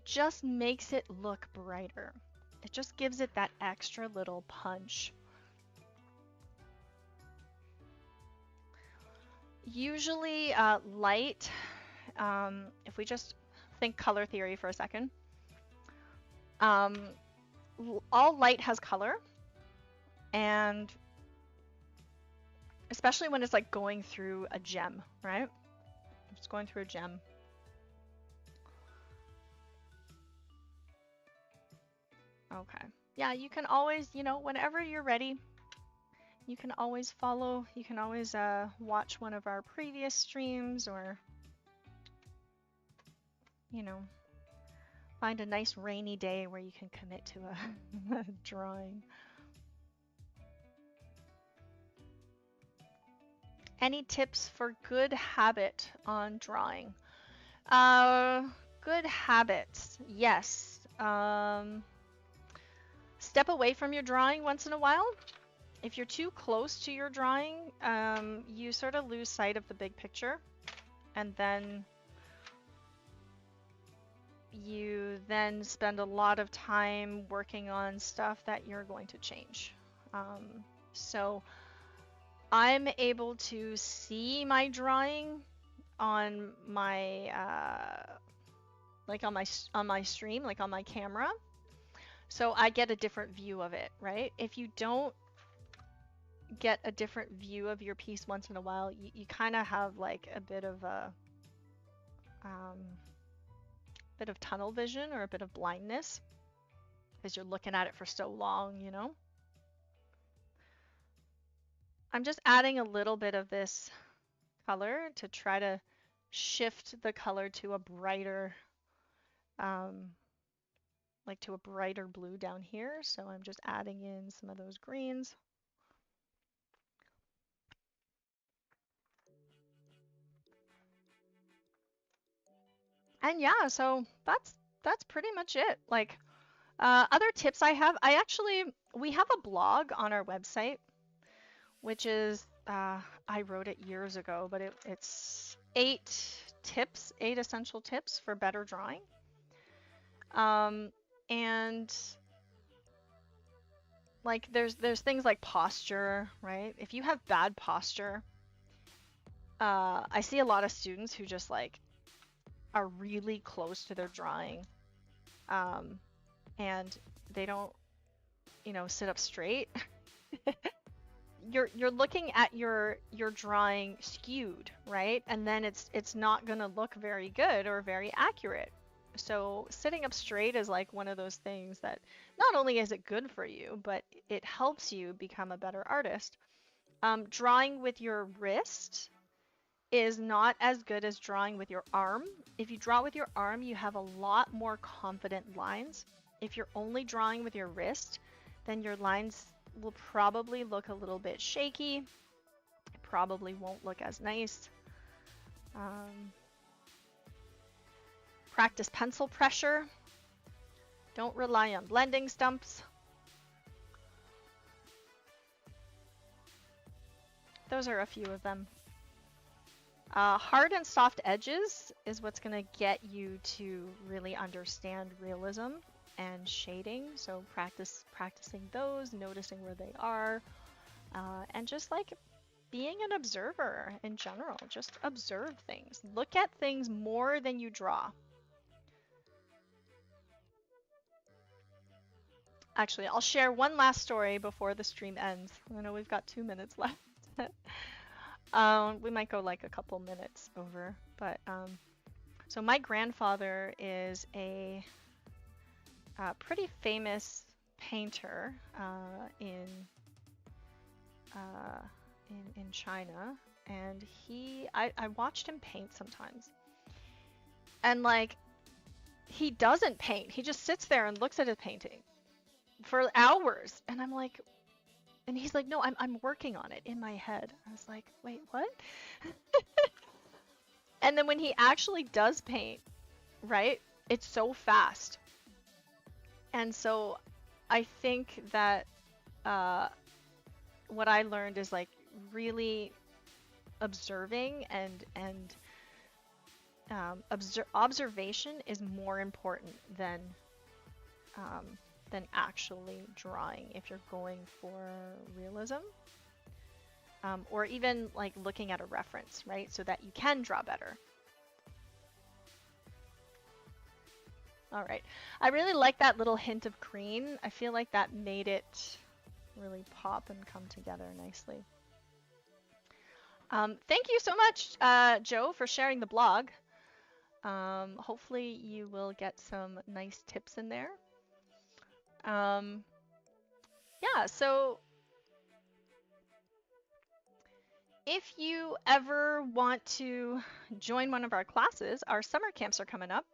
just makes it look brighter. It just gives it that extra little punch. Usually light, if we just think color theory for a second, all light has color, and especially when it's like going through a gem, right? It's going through a gem. Okay. Yeah, you can always, you know, whenever you're ready, you can always follow, you can always watch one of our previous streams, or, you know, find a nice rainy day where you can commit to a drawing. Any tips for good habit on drawing? Good habits, yes. Step away from your drawing once in a while. If you're too close to your drawing, you sort of lose sight of the big picture, and then you then spend a lot of time working on stuff that you're going to change. So I'm able to see my drawing on my like on my stream, like on my camera. So I get a different view of it, right? If you don't get a different view of your piece once in a while, you kind of have like a bit of a bit of tunnel vision or a bit of blindness because you're looking at it for so long, you know? I'm just adding a little bit of this color to try to shift the color to a brighter like to a brighter blue down here. So I'm just adding in some of those greens. And yeah, so that's pretty much it. Like other tips I have, we have a blog on our website, which is I wrote it years ago, but it's 8 essential tips for better drawing. And like there's things like posture, right? If you have bad posture, I see a lot of students who just like are really close to their drawing, and they don't, you know, sit up straight. You're looking at your drawing skewed, right? And then it's not gonna look very good or very accurate. So sitting up straight is like one of those things that not only is it good for you, but it helps you become a better artist. Drawing with your wrist is not as good as drawing with your arm. If you draw with your arm, you have a lot more confident lines. If you're only drawing with your wrist, then your lines will probably look a little bit shaky. It probably won't look as nice. Practice pencil pressure. Don't rely on blending stumps. Those are a few of them. Hard and soft edges is what's going to get you to really understand realism and shading. So practicing those, noticing where they are, and just like being an observer in general. Just observe things. Look at things more than you draw. Actually, I'll share one last story before the stream ends. I know we've got 2 minutes left. We might go like a couple minutes over, but so my grandfather is a pretty famous painter in China, and I watched him paint sometimes, and like he doesn't paint. He just sits there and looks at his painting for hours, and I'm like, and he's like, no, I'm working on it in my head. I was like, wait, what? And then when he actually does paint, right, it's so fast. And so I think that what I learned is like really observing and observation is more important than actually drawing if you're going for realism. Or even like looking at a reference, right? So that you can draw better. All right. I really like that little hint of green. I feel like that made it really pop and come together nicely. Thank you so much, Joe, for sharing the blog. Hopefully you will get some nice tips in there. Yeah, so if you ever want to join one of our classes, our summer camps are coming up.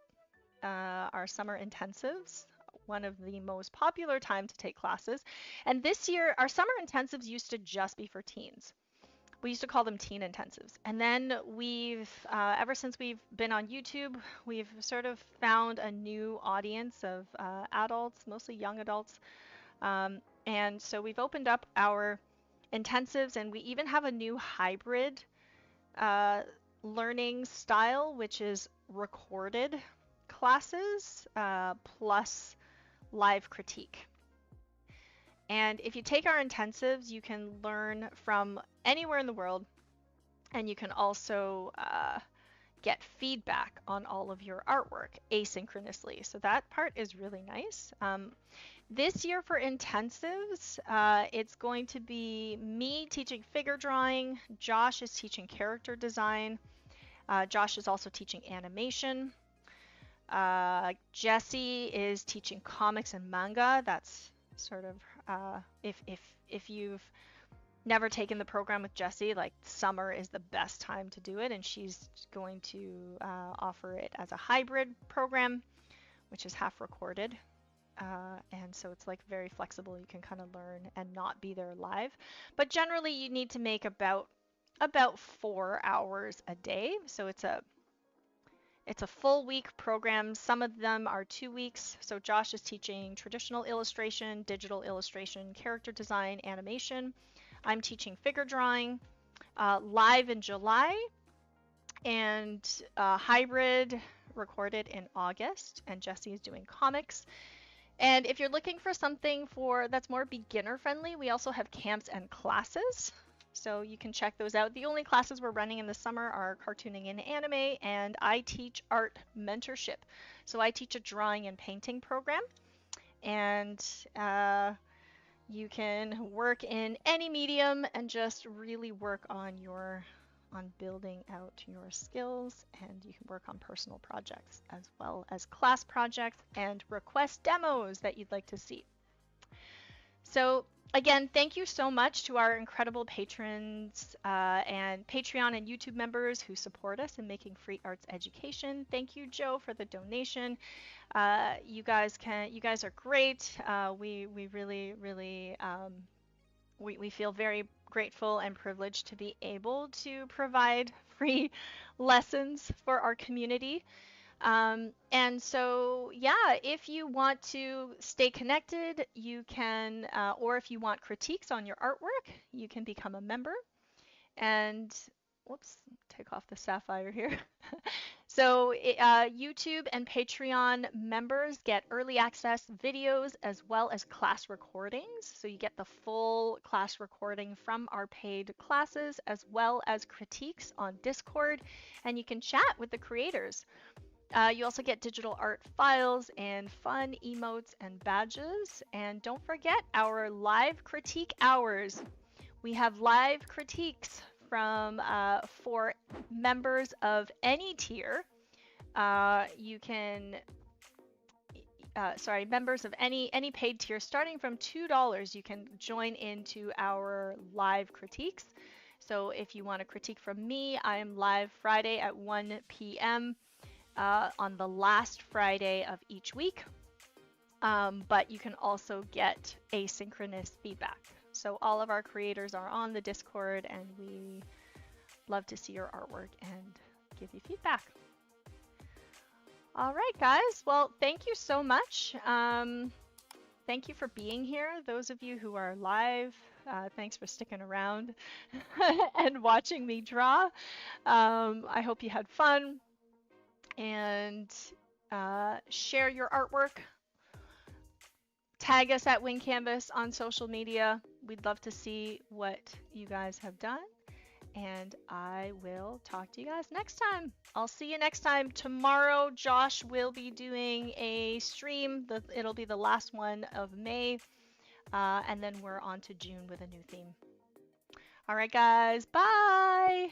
Our summer intensives, one of the most popular time to take classes. And this year, our summer intensives used to just be for teens. We used to call them teen intensives. And then we've, ever since we've been on YouTube, we've sort of found a new audience of adults, mostly young adults. And so we've opened up our intensives, and we even have a new hybrid learning style, which is recorded classes plus live critique. And if you take our intensives, you can learn from anywhere in the world, and you can also get feedback on all of your artwork asynchronously. So that part is really nice. This year for intensives, it's going to be me teaching figure drawing. Josh is teaching character design. Josh is also teaching animation. Jessie is teaching comics and manga. That's sort of if you've never taken the program with Jessie, like summer is the best time to do it, and she's going to offer it as a hybrid program, which is half recorded. And so it's like very flexible. You can kind of learn and not be there live. But generally you need to make about 4 hours a day. So it's a full week program. Some of them are 2 weeks. So Josh is teaching traditional illustration, digital illustration, character design, animation. I'm teaching figure drawing live in July, and hybrid recorded in August. And Jessie is doing comics. And if you're looking for something that's more beginner friendly, we also have camps and classes. So you can check those out. The only classes we're running in the summer are cartooning and anime, and I teach art mentorship. So I teach a drawing and painting program, and you can work in any medium and just really work on building out your skills, and you can work on personal projects as well as class projects and request demos that you'd like to see. So again, thank you so much to our incredible patrons and Patreon and YouTube members who support us in making free arts education. Thank you, Joe, for the donation. You guys are great. We really we feel very grateful and privileged to be able to provide free lessons for our community. And so, yeah, if you want to stay connected, you can, or if you want critiques on your artwork, you can become a member. And, whoops, take off the sapphire here. So YouTube and Patreon members get early access videos as well as class recordings. So you get the full class recording from our paid classes as well as critiques on Discord, and you can chat with the creators. You also get digital art files and fun emotes and badges. And don't forget our live critique hours. We have live critiques from for members of any tier. Members of any paid tier starting from $2, you can join into our live critiques. So if you want a critique from me, I am live Friday at 1 p.m. On the last Friday of each week. But you can also get asynchronous feedback. So all of our creators are on the Discord, and we love to see your artwork and give you feedback. All right, guys. Well, thank you so much. Thank you for being here. Those of you who are live, thanks for sticking around and watching me draw. I hope you had fun, and share your artwork. Tag us at Wing Canvas on social media. We'd love to see what you guys have done. And I will talk to you guys next time. I'll see you next time. Tomorrow, Josh will be doing a stream. It'll be the last one of May. And then we're on to June with a new theme. All right, guys. Bye.